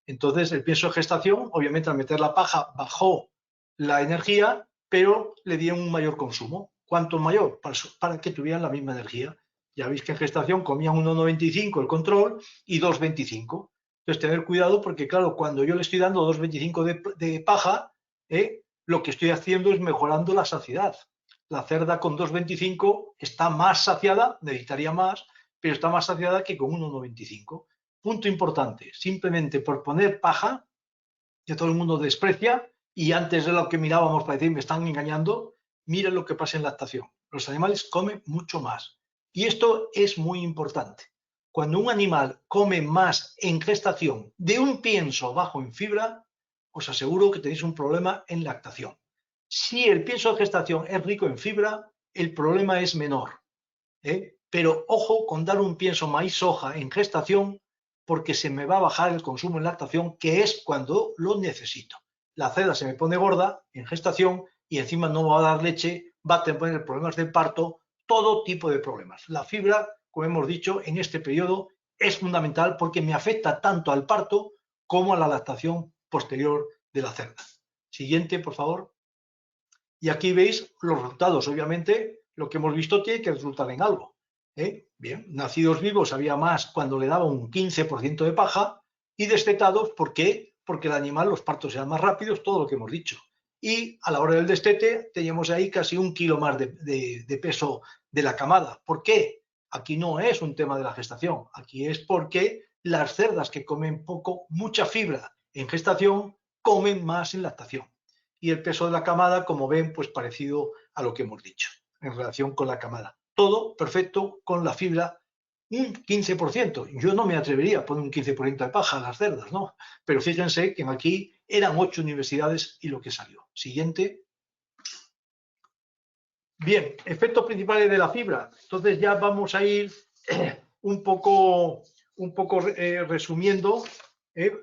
Entonces, el pienso de gestación, obviamente al meter la paja bajó la energía, pero le dieron un mayor consumo. ¿Cuánto mayor? Para que tuvieran la misma energía. Ya veis que en gestación comían 1,95 el control y 2,25. Entonces, tener cuidado porque, claro, cuando yo le estoy dando 2,25 de paja, lo que estoy haciendo es mejorando la saciedad. La cerda con 2,25 está más saciada, necesitaría más, pero está más saciada que con 1,95. Punto importante, simplemente por poner paja, que todo el mundo desprecia, y antes de lo que mirábamos para decir me están engañando, miren lo que pasa en lactación. Los animales comen mucho más. Y esto es muy importante. Cuando un animal come más en gestación de un pienso bajo en fibra, os aseguro que tenéis un problema en lactación. Si el pienso de gestación es rico en fibra, el problema es menor. Pero ojo con dar un pienso maíz soja en gestación, porque se me va a bajar el consumo en lactación, que es cuando lo necesito. La cerda se me pone gorda en gestación y encima no va a dar leche, va a tener problemas de parto, todo tipo de problemas. La fibra, como hemos dicho, en este periodo es fundamental porque me afecta tanto al parto como a la lactación posterior de la cerda. Siguiente, por favor. Y aquí veis los resultados. Obviamente, lo que hemos visto tiene que resultar en algo. Bien, nacidos vivos había más cuando le daba un 15% de paja y destetados, ¿por qué? Porque el animal, los partos eran más rápidos, todo lo que hemos dicho. Y a la hora del destete teníamos ahí casi 1 kilo más de peso de la camada. ¿Por qué? Aquí no es un tema de la gestación, aquí es porque las cerdas que comen mucha fibra en gestación, comen más en lactación. Y el peso de la camada, como ven, pues parecido a lo que hemos dicho en relación con la camada. Todo perfecto con la fibra, un 15%. Yo no me atrevería a poner un 15% de paja a las cerdas, ¿no? Pero fíjense que aquí eran 8 universidades y lo que salió. Siguiente. Bien, efectos principales de la fibra. Entonces ya vamos a ir un poco resumiendo,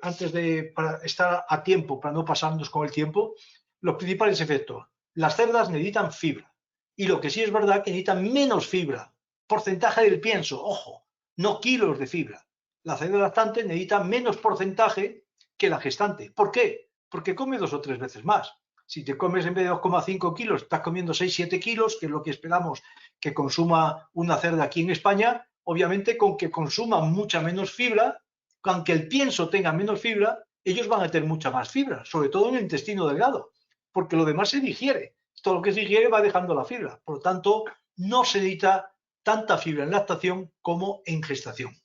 antes de, para estar a tiempo, para no pasarnos con el tiempo, los principales efectos. Las cerdas necesitan fibra. Y lo que sí es verdad que necesitan menos fibra. Porcentaje del pienso, ojo, no kilos de fibra. La cerda lactante necesita menos porcentaje que la gestante. ¿Por qué? Porque come 2 o 3 veces más. Si te comes en vez de 2,5 kilos, estás comiendo 6-7 kilos, que es lo que esperamos que consuma una cerda aquí en España, obviamente con que consuma mucha menos fibra, aunque el pienso tenga menos fibra, ellos van a tener mucha más fibra, sobre todo en el intestino delgado, porque lo demás se digiere. Todo lo que se digiere va dejando la fibra. Por lo tanto, no se necesita tanta fibra en lactación como en gestación.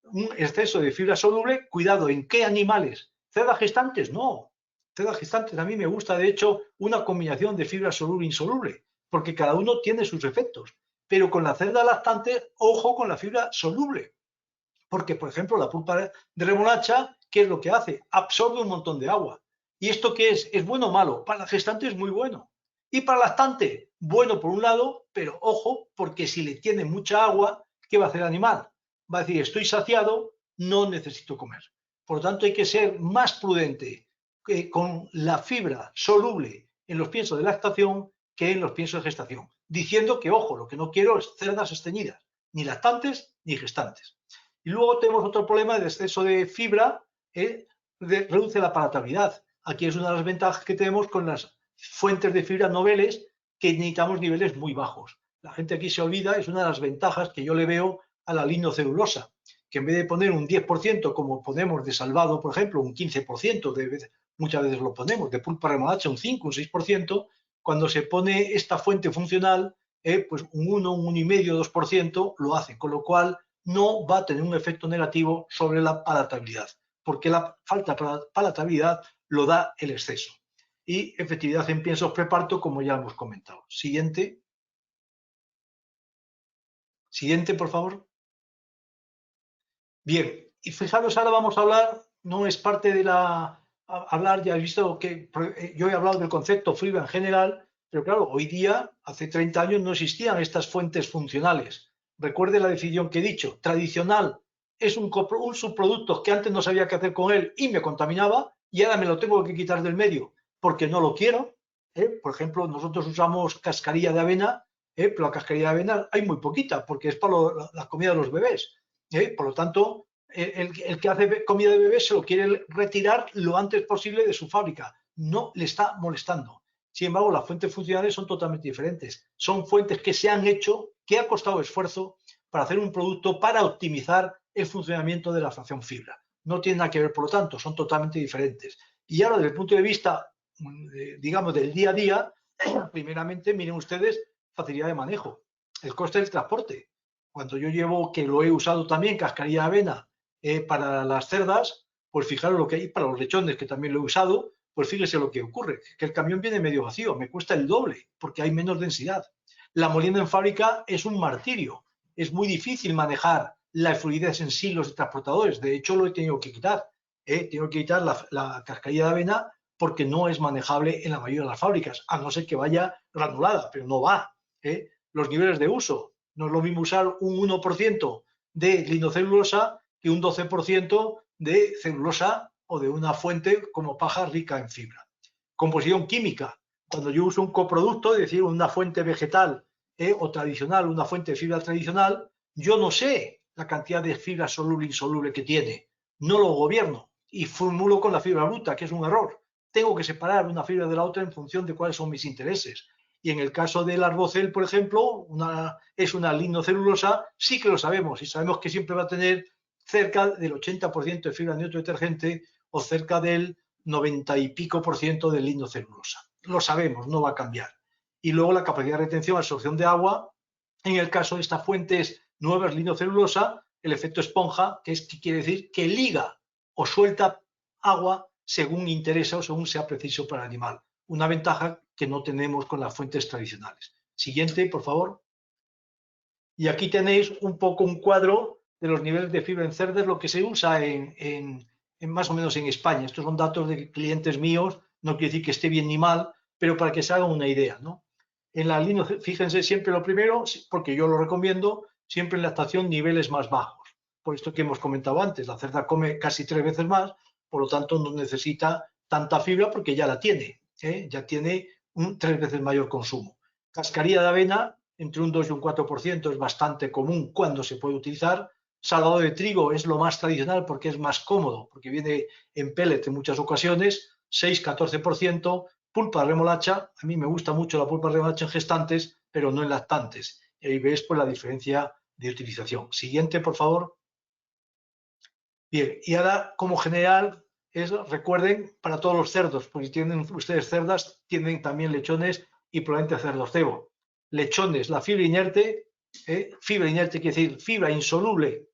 Un exceso de fibra soluble, cuidado, ¿en qué animales? ¿Cerdas gestantes? No. Cerdas gestantes a mí me gusta, de hecho, una combinación de fibra soluble e insoluble, porque cada uno tiene sus efectos. Pero con la cerda lactante, ojo con la fibra soluble. Porque, por ejemplo, la pulpa de remolacha, ¿qué es lo que hace? Absorbe un montón de agua. ¿Y esto qué es? ¿Es bueno o malo? Para la gestante es muy bueno. Y para la lactante, bueno por un lado, pero ojo, porque si le tiene mucha agua, ¿qué va a hacer el animal? Va a decir, estoy saciado, no necesito comer. Por lo tanto, hay que ser más prudente con la fibra soluble en los piensos de lactación que en los piensos de gestación. Diciendo que, ojo, lo que no quiero es cerdas estreñidas, ni lactantes ni gestantes. Y luego tenemos otro problema de exceso de fibra, reduce la palatabilidad. Aquí es una de las ventajas que tenemos con las fuentes de fibra noveles, que necesitamos niveles muy bajos. La gente aquí se olvida, es una de las ventajas que yo le veo a la lignocelulosa, que en vez de poner un 10%, como ponemos de salvado, por ejemplo, un 15%, muchas veces lo ponemos, de pulpa remolacha un 5, un 6%, cuando se pone esta fuente funcional, pues un 1, un 1,5, 2% lo hace, con lo cual no va a tener un efecto negativo sobre la palatabilidad, porque la falta de palatabilidad lo da el exceso. Y efectividad en piensos preparto, como ya hemos comentado. Siguiente. Siguiente, por favor. Bien, y fijaros, ahora vamos a hablar, no es parte de hablar, ya he visto que yo he hablado del concepto fibra en general, pero claro, hoy día, hace 30 años, no existían estas fuentes funcionales. Recuerde la definición que he dicho, tradicional es un subproducto que antes no sabía qué hacer con él y me contaminaba y ahora me lo tengo que quitar del medio porque no lo quiero. Por ejemplo, nosotros usamos cascarilla de avena, pero la cascarilla de avena hay muy poquita porque es para la comida de los bebés. Por lo tanto, el que hace comida de bebés se lo quiere retirar lo antes posible de su fábrica. No le está molestando. Sin embargo, las fuentes funcionales son totalmente diferentes. Son fuentes que se han hecho, que ha costado esfuerzo para hacer un producto para optimizar el funcionamiento de la fracción fibra. No tienen nada que ver, por lo tanto, son totalmente diferentes. Y ahora, desde el punto de vista, digamos, del día a día, primeramente, miren ustedes, facilidad de manejo, el coste del transporte. Cuando yo llevo, que lo he usado también, cascarilla de avena para las cerdas, pues fijaros lo que hay para los lechones, que también lo he usado, Pues fíjese lo que ocurre, que el camión viene medio vacío, me cuesta el doble porque hay menos densidad. La molienda en fábrica es un martirio, es muy difícil manejar la fluidez en silos de transportadores, de hecho lo he tenido que quitar, tengo que quitar la cascarilla de avena porque no es manejable en la mayoría de las fábricas, a no ser que vaya granulada, pero no va. Los niveles de uso, no es lo mismo usar un 1% de linocelulosa que un 12% de celulosa o de una fuente como paja rica en fibra. Composición química. Cuando yo uso un coproducto, es decir, una fuente vegetal o tradicional, una fuente de fibra tradicional, yo no sé la cantidad de fibra soluble e insoluble que tiene. No lo gobierno y formulo con la fibra bruta, que es un error. Tengo que separar una fibra de la otra en función de cuáles son mis intereses. Y en el caso del arbocel, por ejemplo, es una linocelulosa, sí que lo sabemos y sabemos que siempre va a tener cerca del 80% de fibra neutro detergente o cerca del 90 y pico % de linocelulosa. Lo sabemos, no va a cambiar. Y luego la capacidad de retención, absorción de agua, en el caso de estas fuentes nuevas linocelulosa, el efecto esponja, que quiere decir que liga o suelta agua según interesa o según sea preciso para el animal. Una ventaja que no tenemos con las fuentes tradicionales. Siguiente, por favor. Y aquí tenéis un poco un cuadro de los niveles de fibra en cerdas, lo que se usa más o menos en España. Estos son datos de clientes míos, no quiere decir que esté bien ni mal, pero para que se hagan una idea, ¿no? En la línea, fíjense siempre lo primero, porque yo lo recomiendo, siempre en la estación niveles más bajos. Por esto que hemos comentado antes, la cerda come casi 3 veces más, por lo tanto no necesita tanta fibra porque ya la tiene, ya tiene un 3 veces mayor consumo. Cascarilla de avena, entre un 2 y un 4% es bastante común cuando se puede utilizar. Salvado de trigo es lo más tradicional porque es más cómodo, porque viene en pellet en muchas ocasiones, 6-14%. Pulpa de remolacha, a mí me gusta mucho la pulpa de remolacha en gestantes, pero no en lactantes. Y ahí ves pues, la diferencia de utilización. Siguiente, por favor. Bien, y ahora como general, recuerden, para todos los cerdos, porque si tienen ustedes cerdas, tienen también lechones y probablemente cerdos cebo. Lechones, la fibra inerte quiere decir fibra insoluble,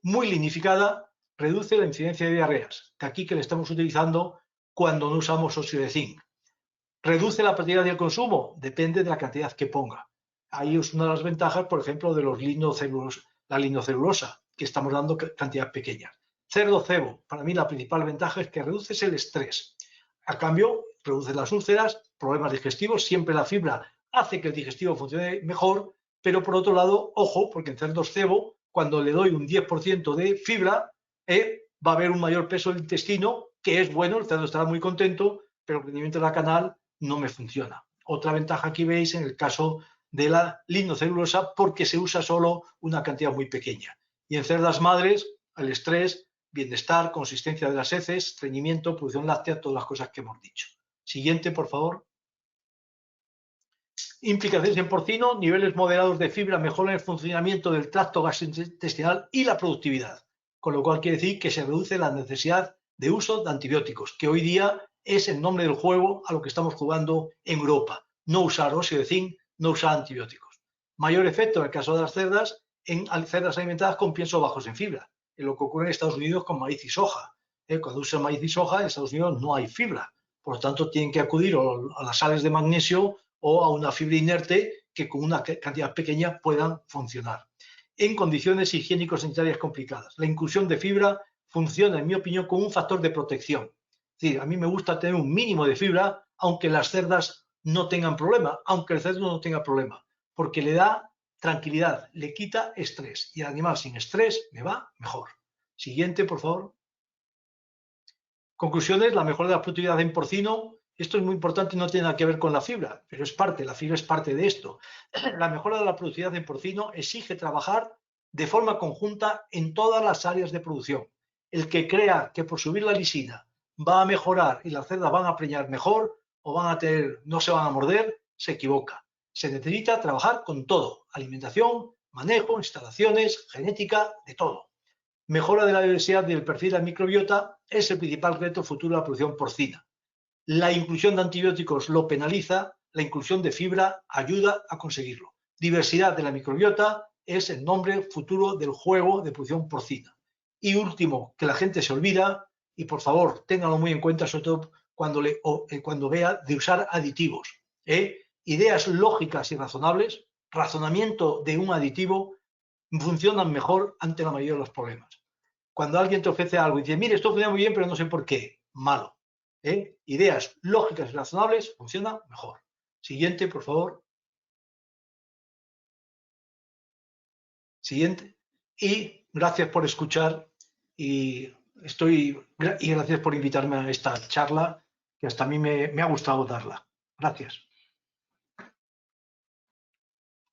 muy linificada, reduce la incidencia de diarreas, que aquí que le estamos utilizando cuando no usamos óxido de zinc. ¿Reduce la cantidad del consumo? Depende de la cantidad que ponga. Ahí es una de las ventajas, por ejemplo, de la linocelulosa, que estamos dando cantidades pequeñas. Cerdo cebo, para mí la principal ventaja es que reduce el estrés. A cambio, reduce las úlceras, problemas digestivos, siempre la fibra hace que el digestivo funcione mejor, pero por otro lado, ojo, porque en cerdos cebo, cuando le doy un 10% de fibra, va a haber un mayor peso del intestino, que es bueno, el cerdo estará muy contento, pero el rendimiento de la canal no me funciona. Otra ventaja aquí veis en el caso de la linocelulosa porque se usa solo una cantidad muy pequeña. Y en cerdas madres, el estrés, bienestar, consistencia de las heces, estreñimiento, producción láctea, todas las cosas que hemos dicho. Siguiente, por favor. Implicaciones en porcino, niveles moderados de fibra mejoran el funcionamiento del tracto gastrointestinal y la productividad, con lo cual quiere decir que se reduce la necesidad de uso de antibióticos, que hoy día es el nombre del juego a lo que estamos jugando en Europa. No usar óxido de zinc, no usar antibióticos. Mayor efecto en el caso de las cerdas, en cerdas alimentadas con piensos bajos en fibra, en lo que ocurre en Estados Unidos con maíz y soja. Cuando usan maíz y soja, en Estados Unidos no hay fibra. Por lo tanto, tienen que acudir a las sales de magnesio o a una fibra inerte que con una cantidad pequeña puedan funcionar. En condiciones higiénico-sanitarias complicadas, la inclusión de fibra funciona, en mi opinión, como un factor de protección. Es decir, a mí me gusta tener un mínimo de fibra, aunque las cerdas no tengan problema, aunque el cerdo no tenga problema, porque le da tranquilidad, le quita estrés. Y el animal sin estrés me va mejor. Siguiente, por favor. Conclusiones, la mejora de la productividad en porcino. Esto es muy importante y no tiene nada que ver con la fibra, pero la fibra es parte de esto. La mejora de la productividad en porcino exige trabajar de forma conjunta en todas las áreas de producción. El que crea que por subir la lisina va a mejorar y las cerdas van a preñar mejor o no se van a morder, se equivoca. Se necesita trabajar con todo, alimentación, manejo, instalaciones, genética, de todo. Mejora de la diversidad del perfil de la microbiota es el principal reto futuro de la producción porcina. La inclusión de antibióticos lo penaliza, la inclusión de fibra ayuda a conseguirlo. Diversidad de la microbiota es el nombre futuro del juego de producción porcina. Y último, que la gente se olvida, y por favor, ténganlo muy en cuenta, sobre todo cuando vea de usar aditivos. Ideas lógicas y razonables, razonamiento de un aditivo, funcionan mejor ante la mayoría de los problemas. Cuando alguien te ofrece algo y dice, mire, esto funciona muy bien, pero no sé por qué, malo. Ideas lógicas y razonables funcionan mejor. Siguiente, por favor. Siguiente. Y gracias por escuchar y gracias por invitarme a esta charla, que hasta a mí me ha gustado darla. Gracias.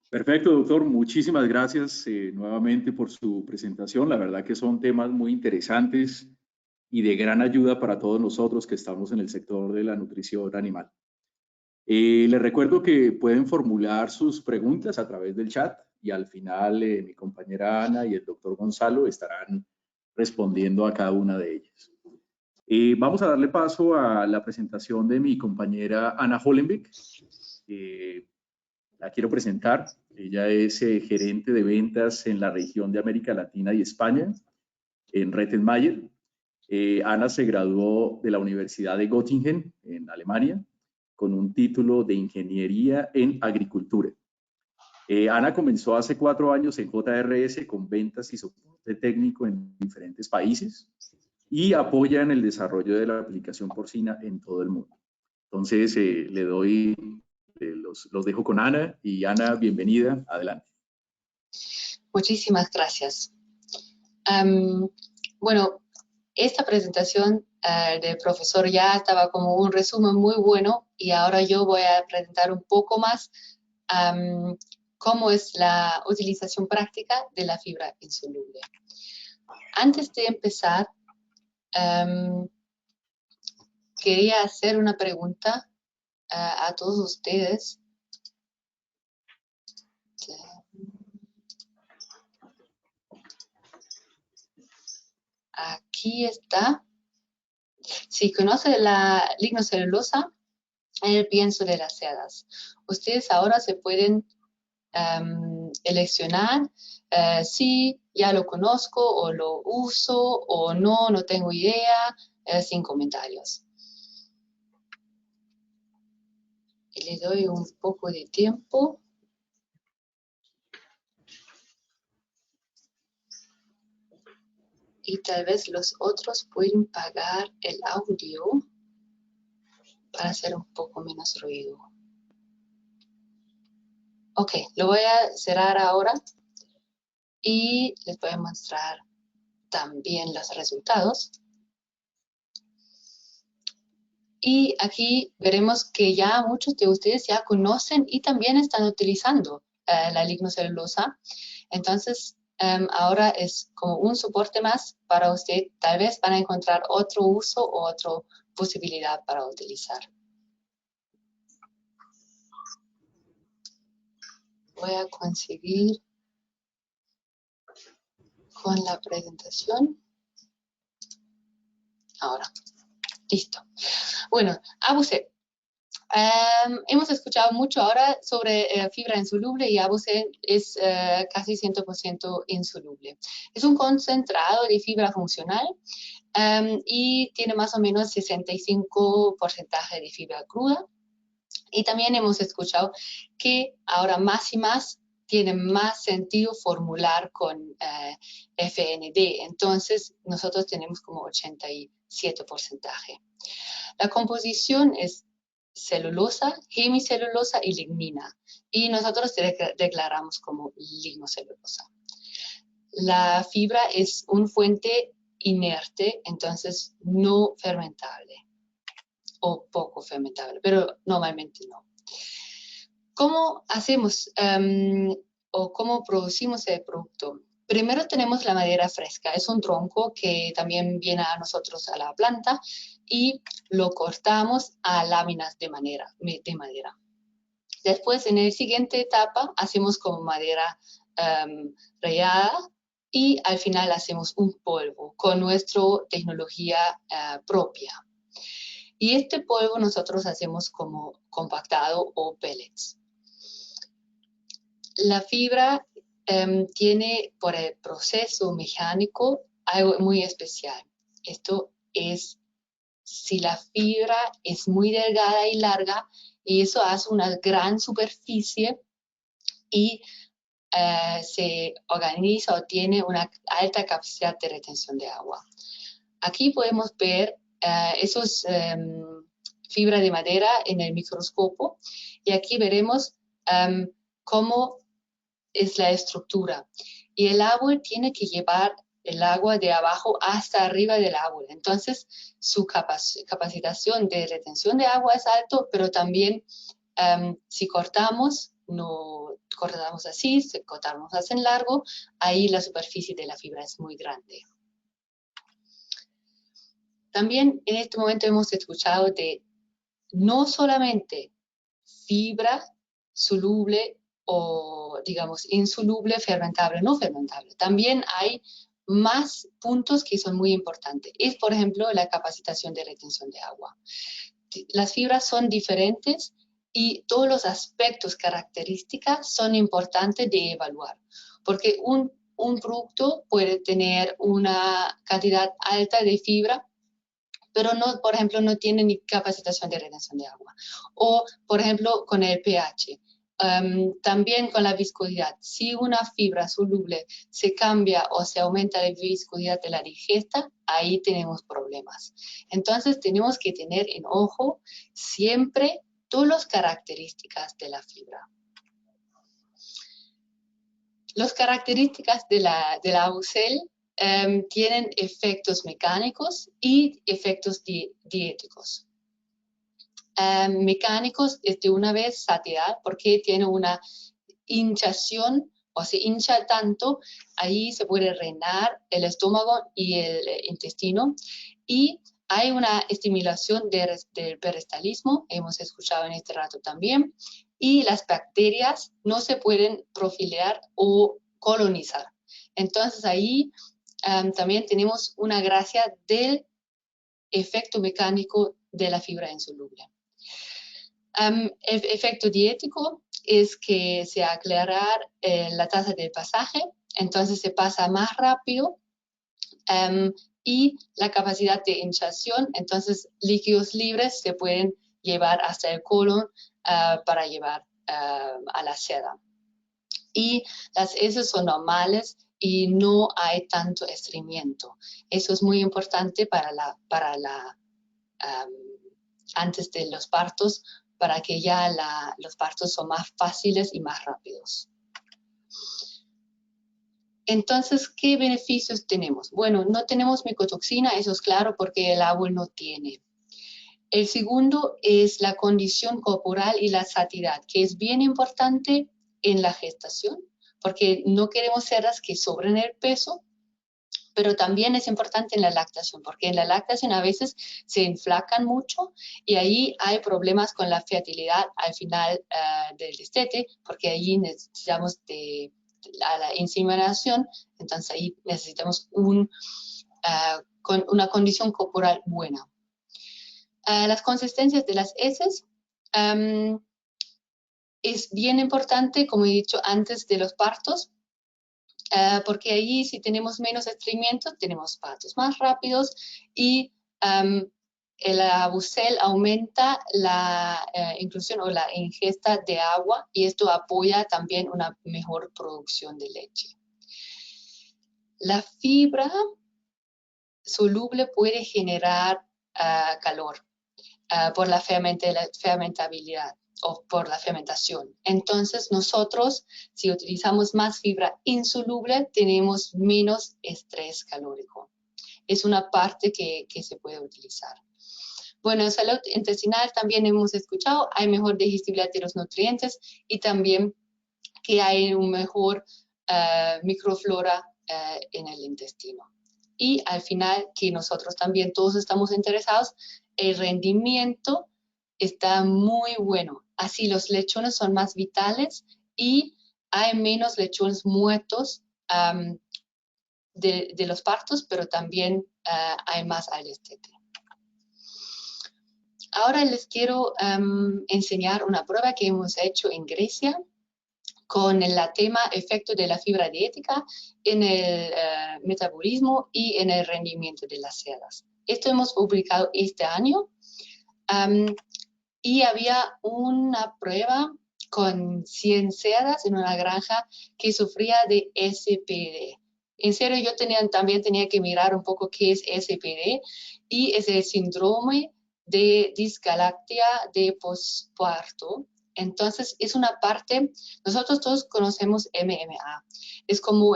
Perfecto, doctor. Muchísimas gracias nuevamente por su presentación. La verdad que son temas muy interesantes y de gran ayuda para todos nosotros que estamos en el sector de la nutrición animal. Les recuerdo que pueden formular sus preguntas a través del chat y al final mi compañera Ana y el doctor Gonzalo estarán respondiendo a cada una de ellas. Vamos a darle paso a la presentación de mi compañera Ana Hollenbeck. La quiero presentar. Ella es gerente de ventas en la región de América Latina y España, en Rettenmeier. Ana se graduó de la Universidad de Göttingen, en Alemania, con un título de Ingeniería en Agricultura. Ana comenzó hace 4 años en JRS con ventas y soporte técnico en diferentes países y apoya en el desarrollo de la aplicación porcina en todo el mundo. Entonces, los dejo con Ana y Ana, bienvenida, adelante. Muchísimas gracias. Bueno, esta presentación del profesor ya estaba como un resumen muy bueno y ahora yo voy a presentar un poco más cómo es la utilización práctica de la fibra insoluble. Antes de empezar, quería hacer una pregunta a todos ustedes. Aquí está. Si conoce la lignocelulosa, el pienso de las sedas. Ustedes ahora se pueden eleccionar si ya lo conozco o lo uso o no tengo idea, sin comentarios. Y le doy un poco de tiempo. Y tal vez los otros pueden pagar el audio para hacer un poco menos ruido. Ok, lo voy a cerrar ahora y les voy a mostrar también los resultados. Y aquí veremos que ya muchos de ustedes ya conocen y también están utilizando la lignocelulosa. Entonces, ahora es como un soporte más para usted. Tal vez van a encontrar otro uso o otra posibilidad para utilizar. Voy a conseguir con la presentación. Ahora, listo. Bueno, Abucet. Hemos escuchado mucho ahora sobre fibra insoluble y Abucet es casi 100% insoluble. Es un concentrado de fibra funcional y tiene más o menos 65% de fibra cruda. Y también hemos escuchado que ahora más y más tiene más sentido formular con FND. Entonces, nosotros tenemos como 87%. La composición es celulosa, hemicelulosa y lignina. Y nosotros declaramos como lignocelulosa. La fibra es una fuente inerte, entonces no fermentable o poco fermentable, pero normalmente no. ¿Cómo hacemos o cómo producimos el producto? Primero tenemos la madera fresca. Es un tronco que también viene a nosotros a la planta y lo cortamos a láminas de madera. Después, en la siguiente etapa, hacemos como madera rallada y al final hacemos un polvo con nuestra tecnología propia. Y este polvo nosotros hacemos como compactado o pellets. La fibra tiene por el proceso mecánico algo muy especial. Esto es si la fibra es muy delgada y larga, y eso hace una gran superficie y se organiza o tiene una alta capacidad de retención de agua. Aquí podemos ver esos fibra de madera en el microscopio, y aquí veremos cómo es la estructura. Y el árbol tiene que llevar el agua de abajo hasta arriba del árbol. Entonces, su capacitación de retención de agua es alto, pero también si cortamos, no cortamos así, si cortamos así en largo, ahí la superficie de la fibra es muy grande. También en este momento hemos escuchado de no solamente fibra soluble o, digamos, insoluble, fermentable, no fermentable. También hay más puntos que son muy importantes. Es, por ejemplo, la capacitación de retención de agua. Las fibras son diferentes y todos los aspectos, características son importantes de evaluar, porque un producto puede tener una cantidad alta de fibra, pero no, por ejemplo, no tiene ni capacitación de retención de agua. O, por ejemplo, con el pH. También con la viscosidad. Si una fibra soluble se cambia o se aumenta la viscosidad de la digesta, ahí tenemos problemas. Entonces, tenemos que tener en ojo siempre todas las características de la fibra. Las características de la AUCEL tienen efectos mecánicos y efectos dietéticos. Mecánicos es de una vez satiedad porque tiene una hinchación o se hincha tanto, ahí se puede drenar el estómago y el intestino, y hay una estimulación del peristalismo, hemos escuchado en este rato también, y las bacterias no se pueden profilar o colonizar. Entonces ahí también tenemos una gracia del efecto mecánico de la fibra insoluble. El efecto dietético es que se aclarar la tasa del pasaje, entonces se pasa más rápido, y la capacidad de hinchación, entonces líquidos libres se pueden llevar hasta el colon para llevar a la seda. Y las heces son normales y no hay tanto estreñimiento. Eso es muy importante antes de los partos, para que ya los partos son más fáciles y más rápidos. Entonces, ¿qué beneficios tenemos? Bueno, no tenemos micotoxina, eso es claro, porque el árbol no tiene. El segundo es la condición corporal y la satiedad, que es bien importante en la gestación, porque no queremos cerdas que sobren el peso, pero también es importante en la lactación, porque en la lactación a veces se inflacan mucho y ahí hay problemas con la fertilidad al final del destete, porque allí necesitamos la inseminación, entonces ahí necesitamos una condición corporal buena. Las consistencias de las heces es bien importante, como he dicho antes, de los partos, porque allí si tenemos menos estreñimiento, tenemos partos más rápidos y el AUCEL aumenta la inclusión o la ingesta de agua, y esto apoya también una mejor producción de leche. La fibra soluble puede generar calor por la fermentabilidad o por la fermentación. Entonces nosotros, si utilizamos más fibra insoluble, tenemos menos estrés calórico. Es una parte que se puede utilizar. Bueno, en salud intestinal también hemos escuchado, hay mejor digestibilidad de los nutrientes y también que hay un mejor microflora en el intestino. Y al final, que nosotros también todos estamos interesados, el rendimiento está muy bueno. Así los lechones son más vitales y hay menos lechones muertos de los partos, pero también hay más al destete. Ahora les quiero enseñar una prueba que hemos hecho en Grecia con el tema efecto de la fibra dietética en el metabolismo y en el rendimiento de las cerdas. Esto hemos publicado este año. Y había una prueba con 100 cerdas en una granja que sufría de SPD. En serio, yo también tenía que mirar un poco qué es SPD, y es el síndrome de disgalactia de posparto. Entonces, es una parte, nosotros todos conocemos MMA, es como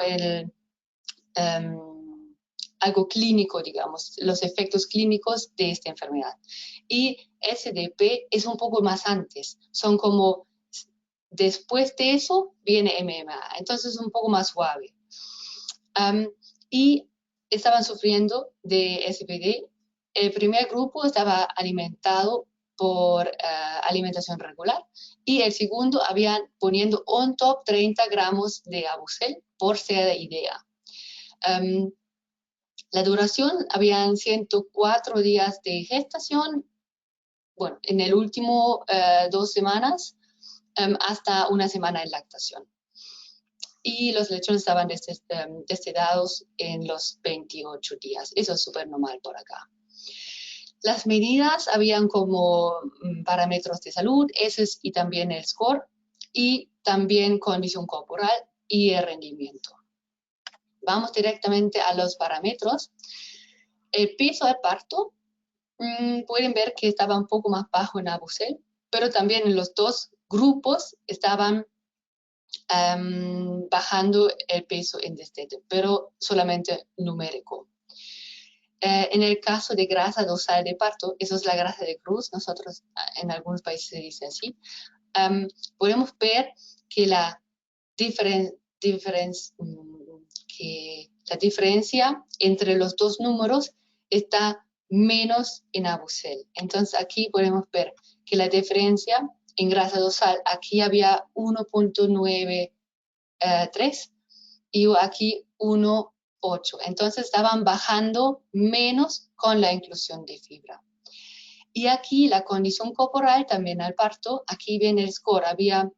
algo clínico, digamos, los efectos clínicos de esta enfermedad. Y SDP es un poco más antes, son como, después de eso viene MMA, entonces es un poco más suave. Y estaban sufriendo de SPD. El primer grupo estaba alimentado por alimentación regular, y el segundo habían poniendo on top 30 gramos de Abusel por seda IDEA. La duración, habían 104 días de gestación, bueno, en el último 2 semanas, hasta una semana en lactación. Y los lechones estaban destedados en los 28 días. Eso es súper normal por acá. Las medidas habían como parámetros de salud, esos, y también el score, y también condición corporal y el rendimiento. Vamos directamente a los parámetros. El peso al parto, pueden ver que estaba un poco más bajo en Abusel, pero también en los dos grupos estaban bajando el peso en destete, pero solamente numérico. En el caso de grasa dorsal de parto, eso es la grasa de cruz, nosotros en algunos países se dice así, podemos ver que la diferencia entre los dos números está menos en Abusel. Entonces aquí podemos ver que la diferencia en grasa dorsal, aquí había 1.93 y aquí 1.8. Entonces estaban bajando menos con la inclusión de fibra. Y aquí la condición corporal también al parto, aquí viene el score, había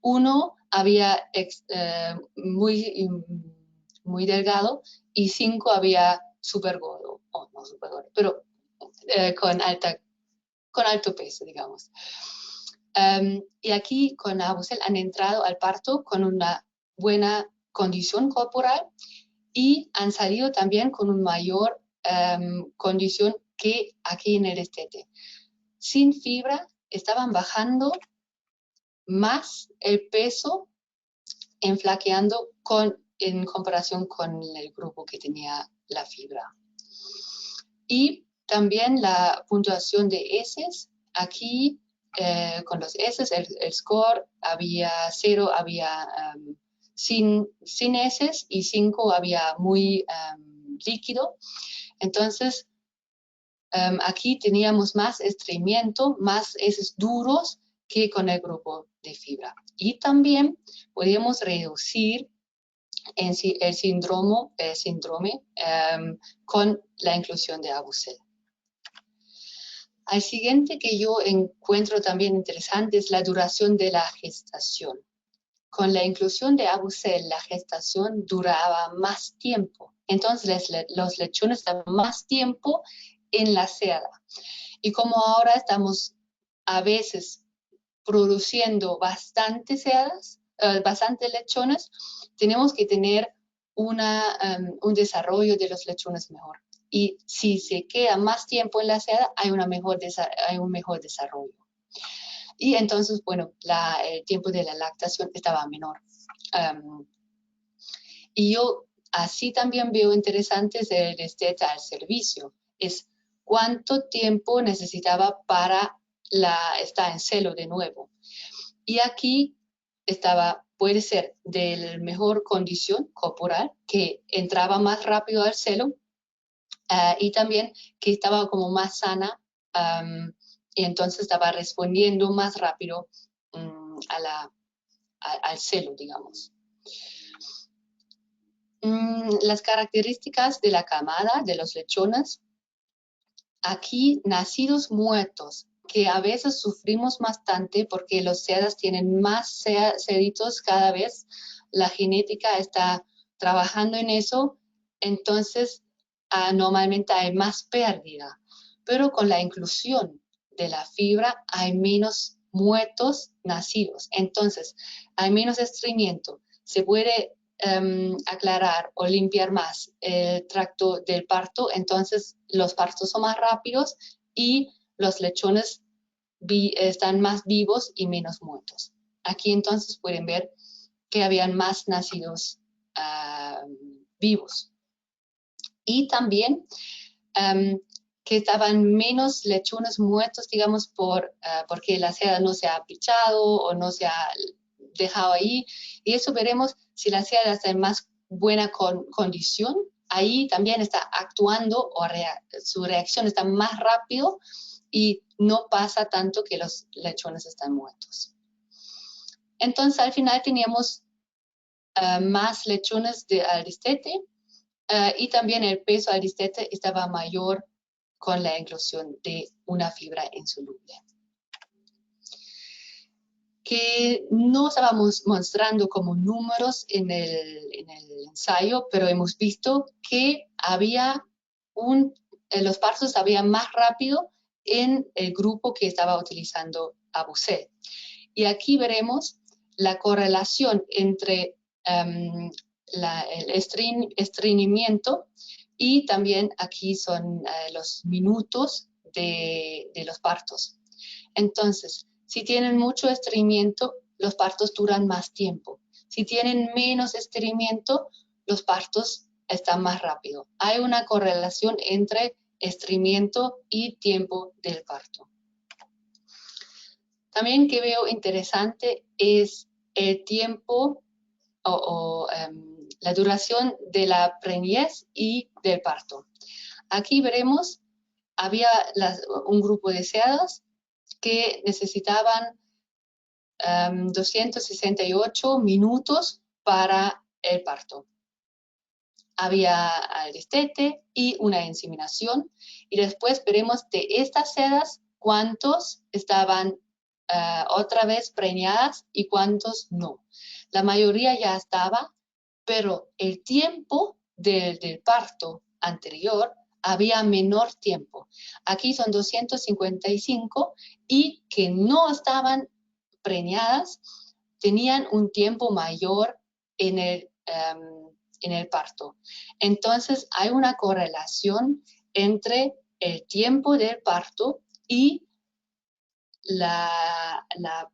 1 había muy delgado y 5 había súper gordo, o no súper gordo, pero con alto peso, digamos. Y aquí con Abusel han entrado al parto con una buena condición corporal y han salido también con una mayor condición que aquí en el destete. Sin fibra estaban bajando más el peso, enflaqueando en comparación con el grupo que tenía la fibra. Y también la puntuación de heces, aquí con los heces, el score había 0, había sin heces, y 5 había muy líquido. Entonces, aquí teníamos más estreñimiento, más heces duros que con el grupo de fibra. Y también podíamos reducir el síndrome con la inclusión de Abusel. Al siguiente que yo encuentro también interesante es la duración de la gestación. Con la inclusión de Abusel, la gestación duraba más tiempo. Entonces, los lechones estaban más tiempo en la seda. Y como ahora estamos a veces produciendo bastantes sedas, bastantes lechones, tenemos que tener un desarrollo de los lechones mejor. Y si se queda más tiempo en la seda, hay un mejor desarrollo. Y entonces, bueno, el tiempo de la lactación estaba menor. Y yo así también veo interesantes el destete al servicio. Es cuánto tiempo necesitaba para estar en celo de nuevo. Y aquí puede ser de la mejor condición corporal, que entraba más rápido al celo, y también que estaba como más sana, y entonces estaba respondiendo más rápido al celo, digamos. Las características de la camada de los lechones. Aquí, nacidos muertos, que a veces sufrimos bastante porque los sedas tienen más ceditos cada vez. La genética está trabajando en eso. Entonces, normalmente hay más pérdida, pero con la inclusión de la fibra hay menos muertos nacidos. Entonces, hay menos estreñimiento. Se puede aclarar o limpiar más el tracto del parto, entonces los partos son más rápidos y los lechones están más vivos y menos muertos. Aquí entonces pueden ver que habían más nacidos vivos. Y también que estaban menos lechones muertos, digamos, porque la seda no se ha pichado o no se ha dejado ahí. Y eso veremos si la seda está en más buena condición. Ahí también está actuando o su reacción está más rápido y no pasa tanto que los lechones están muertos. Entonces, al final teníamos más lechones al destete y también el peso al destete estaba mayor con la inclusión de una fibra insoluble. Que no estábamos mostrando como números en el ensayo, pero hemos visto que los partos habían más rápido en el grupo que estaba utilizando Abusé. Y aquí veremos la correlación entre el estreñimiento y también aquí son los minutos de los partos. Entonces, si tienen mucho estreñimiento, los partos duran más tiempo. Si tienen menos estreñimiento, los partos están más rápido. Hay una correlación entre estreñimiento y tiempo del parto. También que veo interesante es el tiempo la duración de la preñez y del parto. Aquí veremos, había un grupo de sedas que necesitaban 268 minutos para el parto. Había el destete y una inseminación. Y después veremos de estas sedas cuántos estaban otra vez preñadas y cuántos no. La mayoría ya estaba, pero el tiempo del parto anterior había menor tiempo. Aquí son 255 y que no estaban preñadas tenían un tiempo mayor en el parto. Entonces hay una correlación entre el tiempo del parto y la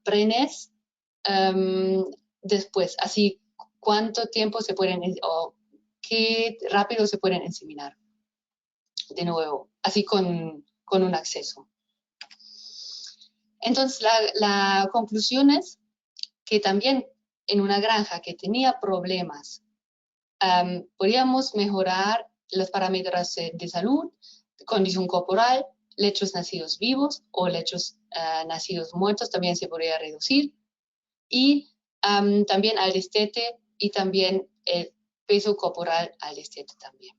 preñez después, así cuánto tiempo se pueden o qué rápido se pueden inseminar. De nuevo, así con un acceso. Entonces, la conclusión es que también en una granja que tenía problemas, podíamos mejorar los parámetros de salud, condición corporal, lechos nacidos vivos o lechos nacidos muertos también se podría reducir. Y también al destete y también el peso corporal al destete también.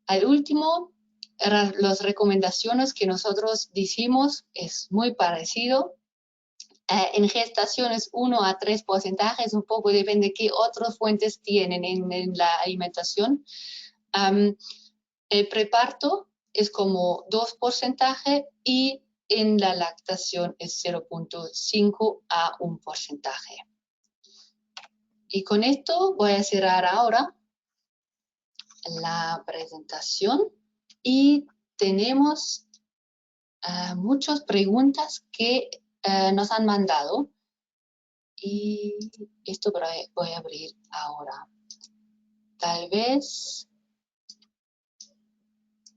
Al último, las recomendaciones que nosotros decimos es muy parecido. En gestaciones 1 a 3%, un poco depende de qué otras fuentes tienen en la alimentación. El preparto es como 2% y en la lactación es 0.5 a 1%. Y con esto voy a cerrar ahora la presentación y tenemos muchas preguntas que nos han mandado y esto voy a abrir ahora. Tal vez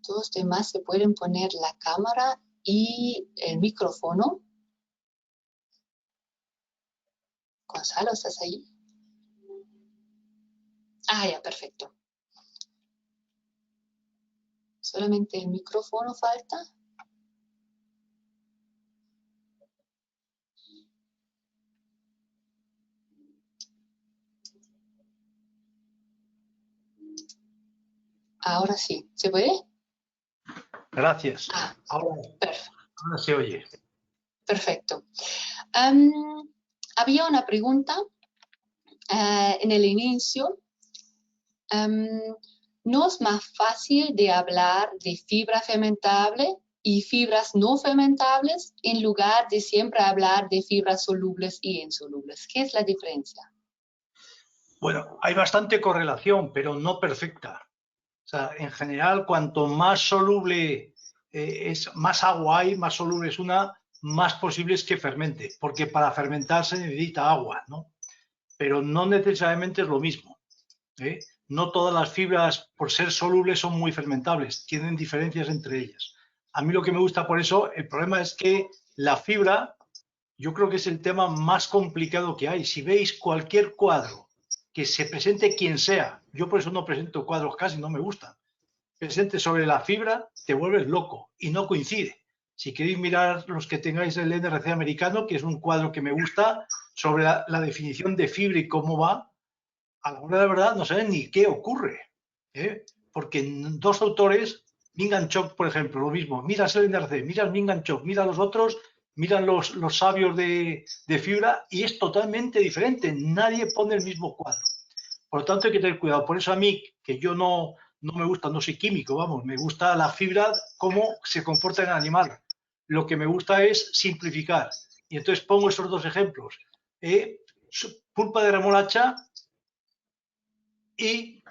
todos los demás se pueden poner la cámara y el micrófono. Gonzalo, ¿estás ahí? Ah, ya, perfecto. Solamente el micrófono falta. Ahora sí, ¿se puede? Gracias. Ahora se oye. Perfecto. Había una pregunta en el inicio. ¿no es más fácil de hablar de fibra fermentable y fibras no fermentables en lugar de siempre hablar de fibras solubles y insolubles? ¿Qué es la diferencia? Bueno, hay bastante correlación, pero no perfecta. O sea, en general, cuanto más soluble más agua hay, más soluble es una, más posible es que fermente, porque para fermentar se necesita agua, ¿no? Pero no necesariamente es lo mismo, ¿eh? No todas las fibras, por ser solubles, son muy fermentables, tienen diferencias entre ellas. A mí lo que me gusta por eso, el problema es que la fibra, yo creo que es el tema más complicado que hay. Si veis cualquier cuadro que se presente quien sea, yo por eso no presento cuadros casi, no me gustan, presente sobre la fibra, te vuelves loco y no coincide. Si queréis mirar los que tengáis el NRC americano, que es un cuadro que me gusta, sobre la definición de fibra y cómo va, a la hora de la verdad no saben ni qué ocurre, ¿eh? Porque dos autores, Mingan Chok, por ejemplo, lo mismo, miras el NRC, miras Mingan Chok, miras los otros, miran los sabios de fibra y es totalmente diferente, nadie pone el mismo cuadro. Por lo tanto hay que tener cuidado, por eso a mí, que yo no me gusta, no soy químico, vamos, me gusta la fibra, cómo se comporta en el animal. Lo que me gusta es simplificar. Y entonces pongo esos dos ejemplos. Pulpa de remolacha y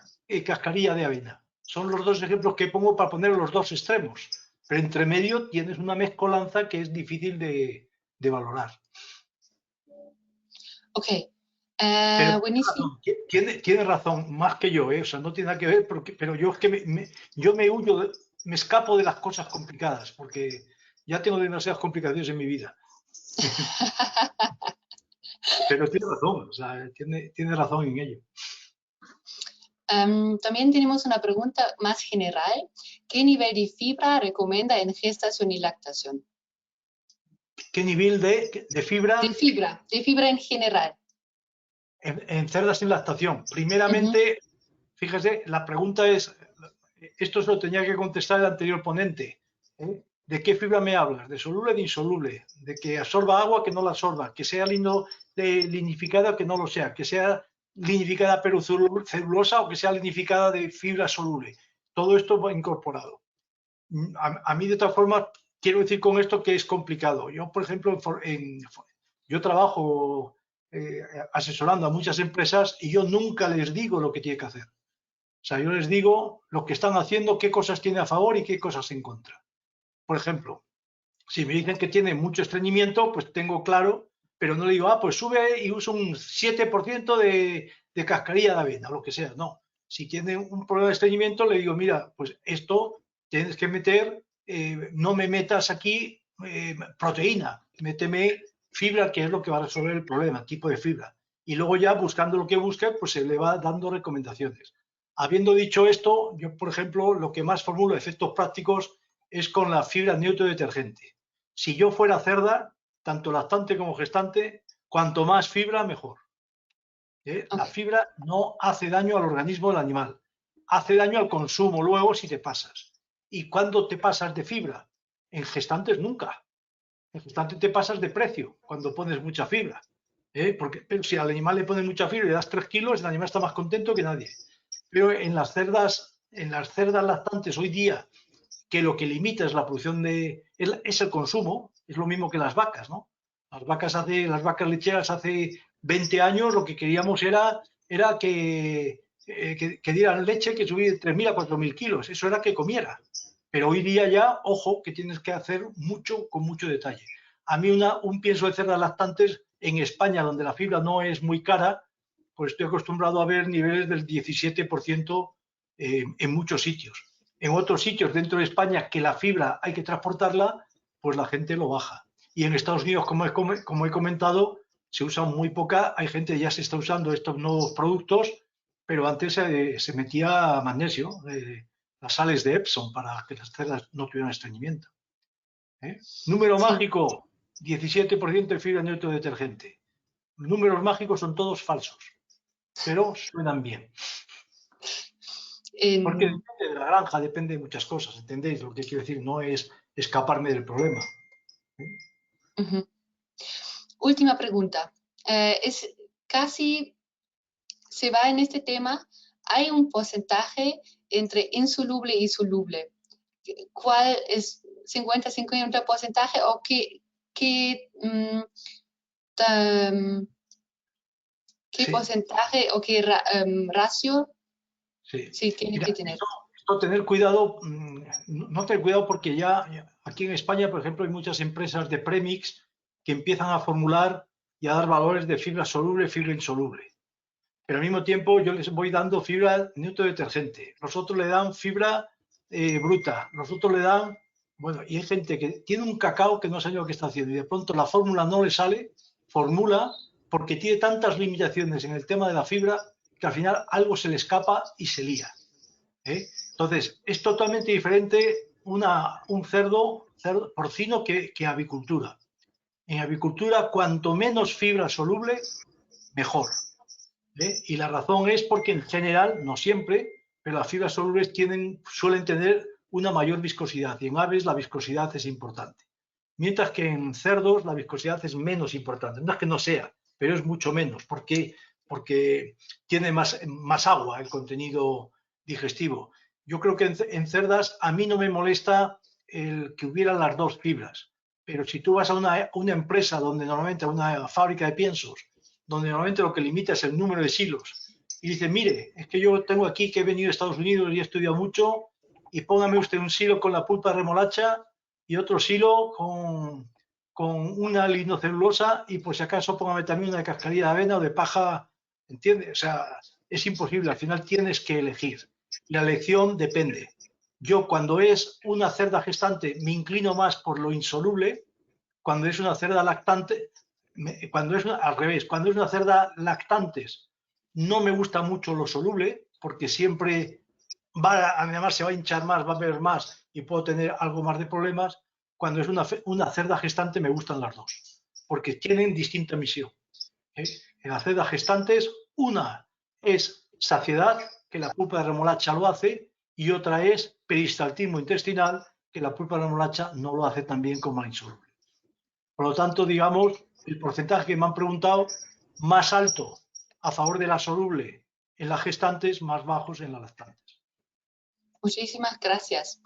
cascarilla de avena. Son los dos ejemplos que pongo para poner los dos extremos. Pero entre medio tienes una mezcolanza que es difícil de valorar. Ok. Buenísimo. Tiene razón, más que yo, o sea, no tiene nada que ver, pero yo es que yo me huyo, me escapo de las cosas complicadas, porque ya tengo demasiadas complicaciones en mi vida. Pero tiene razón, o sea, tiene razón en ello. También tenemos una pregunta más general. ¿Qué nivel de fibra recomienda en gestación y lactación? ¿Qué nivel de fibra? De fibra en general. En cerdas en lactación. Primeramente, fíjese, la pregunta es, esto se lo tenía que contestar el anterior ponente, ¿eh? ¿De qué fibra me hablas? ¿De soluble o de insoluble? ¿De que absorba agua que no la absorba? ¿Que sea linificada o que no lo sea? ¿Que sea linificada pero celulosa o que sea linificada de fibra soluble? Todo esto va incorporado. A mí, de todas formas, quiero decir con esto que es complicado. Yo, por ejemplo, yo trabajo asesorando a muchas empresas y yo nunca les digo lo que tiene que hacer. O sea, yo les digo lo que están haciendo, qué cosas tiene a favor y qué cosas en contra. Por ejemplo, si me dicen que tiene mucho estreñimiento, pues tengo claro, pero no le digo, pues sube y usa un 7% de cascarilla de avena, o lo que sea. No. Si tiene un problema de estreñimiento, le digo, mira, pues esto tienes que meter, no me metas aquí proteína, méteme fibra, que es lo que va a resolver el problema, tipo de fibra. Y luego ya, buscando lo que busque, pues se le va dando recomendaciones. Habiendo dicho esto, yo, por ejemplo, lo que más formulo efectos prácticos es con la fibra neutro-detergente. Si yo fuera cerda, tanto lactante como gestante, cuanto más fibra, mejor. La fibra no hace daño al organismo del animal, hace daño al consumo luego si te pasas. ¿Y cuándo te pasas de fibra? En gestantes nunca. En gestantes te pasas de precio cuando pones mucha fibra. Pero si al animal le pones mucha fibra y le das 3 kilos, el animal está más contento que nadie. Pero en las cerdas lactantes hoy día, que lo que limita es la producción es el consumo, es lo mismo que las vacas, ¿no? Las vacas lecheras hace 20 años lo que queríamos era que dieran leche que subiera de 3.000 a 4.000 kilos, eso era que comiera. Pero hoy día ya, ojo, que tienes que hacer mucho con mucho detalle. A mí un pienso de cerdas lactantes en España, donde la fibra no es muy cara, pues estoy acostumbrado a ver niveles del 17% en muchos sitios. En otros sitios dentro de España que la fibra hay que transportarla, pues la gente lo baja. Y en Estados Unidos, como he comentado, se usa muy poca, hay gente que ya se está usando estos nuevos productos, pero antes se metía magnesio, las sales de Epsom para que las cerdas no tuvieran estreñimiento. Número mágico, 17% de fibra neutro-detergente. Números mágicos son todos falsos, pero suenan bien. Porque depende de la granja, depende de muchas cosas, ¿entendéis? Lo que quiero decir no es escaparme del problema. Última pregunta. Casi se va en este tema. ¿Hay un porcentaje entre insoluble y soluble. ¿Cuál es 50-50% o qué Sí. porcentaje o qué ratio sí tiene Mira, que tener? Esto tener cuidado, no tener cuidado porque ya aquí en España, por ejemplo, hay muchas empresas de premix que empiezan a formular y a dar valores de fibra soluble, fibra insoluble. Pero al mismo tiempo yo les voy dando fibra neutro detergente, los otros le dan fibra bruta, los otros le dan, bueno, y hay gente que tiene un cacao que no sabe lo que está haciendo y de pronto la fórmula no le sale, formula, porque tiene tantas limitaciones en el tema de la fibra que al final algo se le escapa y se lía. Entonces, es totalmente diferente un cerdo porcino que avicultura. En avicultura, cuanto menos fibra soluble, mejor. Y la razón es porque en general, no siempre, pero las fibras solubles suelen tener una mayor viscosidad y en aves la viscosidad es importante. Mientras que en cerdos la viscosidad es menos importante. No es que no sea, pero es mucho menos porque tiene más agua el contenido digestivo. Yo creo que en cerdas a mí no me molesta el que hubiera las dos fibras, pero si tú vas a una empresa donde normalmente, a una fábrica de piensos, donde normalmente lo que limita es el número de silos, y dice, mire, es que yo tengo aquí que he venido a Estados Unidos y he estudiado mucho, y póngame usted un silo con la pulpa de remolacha y otro silo con una lignocelulosa y por si acaso póngame también una cascarilla de avena o de paja, ¿entiendes? O sea, es imposible, al final tienes que elegir. La elección depende. Yo cuando es una cerda gestante me inclino más por lo insoluble, cuando es una cerda lactante, al revés, cuando es una cerda lactantes no me gusta mucho lo soluble porque siempre además se va a hinchar más, va a beber más y puedo tener algo más de problemas. Cuando es una cerda gestante me gustan las dos porque tienen distinta misión. En las cerdas gestantes, una es saciedad, que la pulpa de remolacha lo hace, y otra es peristaltismo intestinal, que la pulpa de remolacha no lo hace tan bien como la insoluble. Por lo tanto, digamos, el porcentaje que me han preguntado, más alto a favor de la soluble en las gestantes, más bajos en las lactantes. Muchísimas gracias.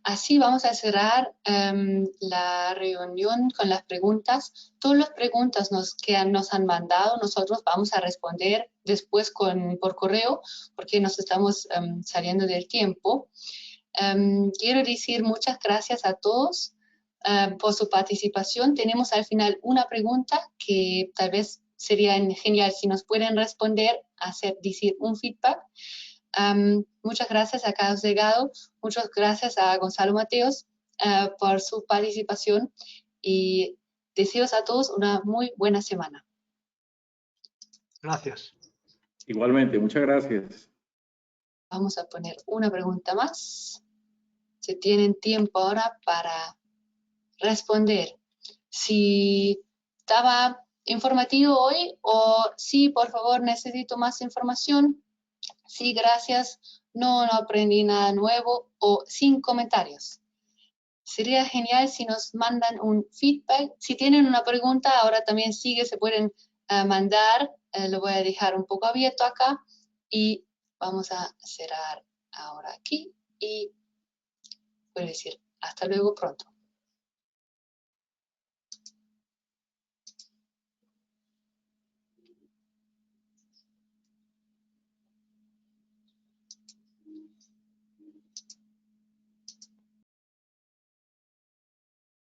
Así vamos a cerrar la reunión con las preguntas. Todas las preguntas que nos han mandado, nosotros vamos a responder después por correo, porque nos estamos saliendo del tiempo. Quiero decir muchas gracias a todos por su participación. Tenemos al final una pregunta que tal vez sería genial si nos pueden responder, decir un feedback. Muchas gracias a Carlos Delgado, muchas gracias a Gonzalo Mateos por su participación y deseos a todos una muy buena semana. Gracias. Igualmente, muchas gracias. Vamos a poner una pregunta más. Si tienen tiempo ahora para responder. Si estaba informativo hoy o sí, por favor, necesito más información. Sí, gracias. No aprendí nada nuevo o sin comentarios. Sería genial si nos mandan un feedback. Si tienen una pregunta, ahora también se pueden mandar. Lo voy a dejar un poco abierto acá y vamos a cerrar ahora aquí y voy a decir hasta luego pronto.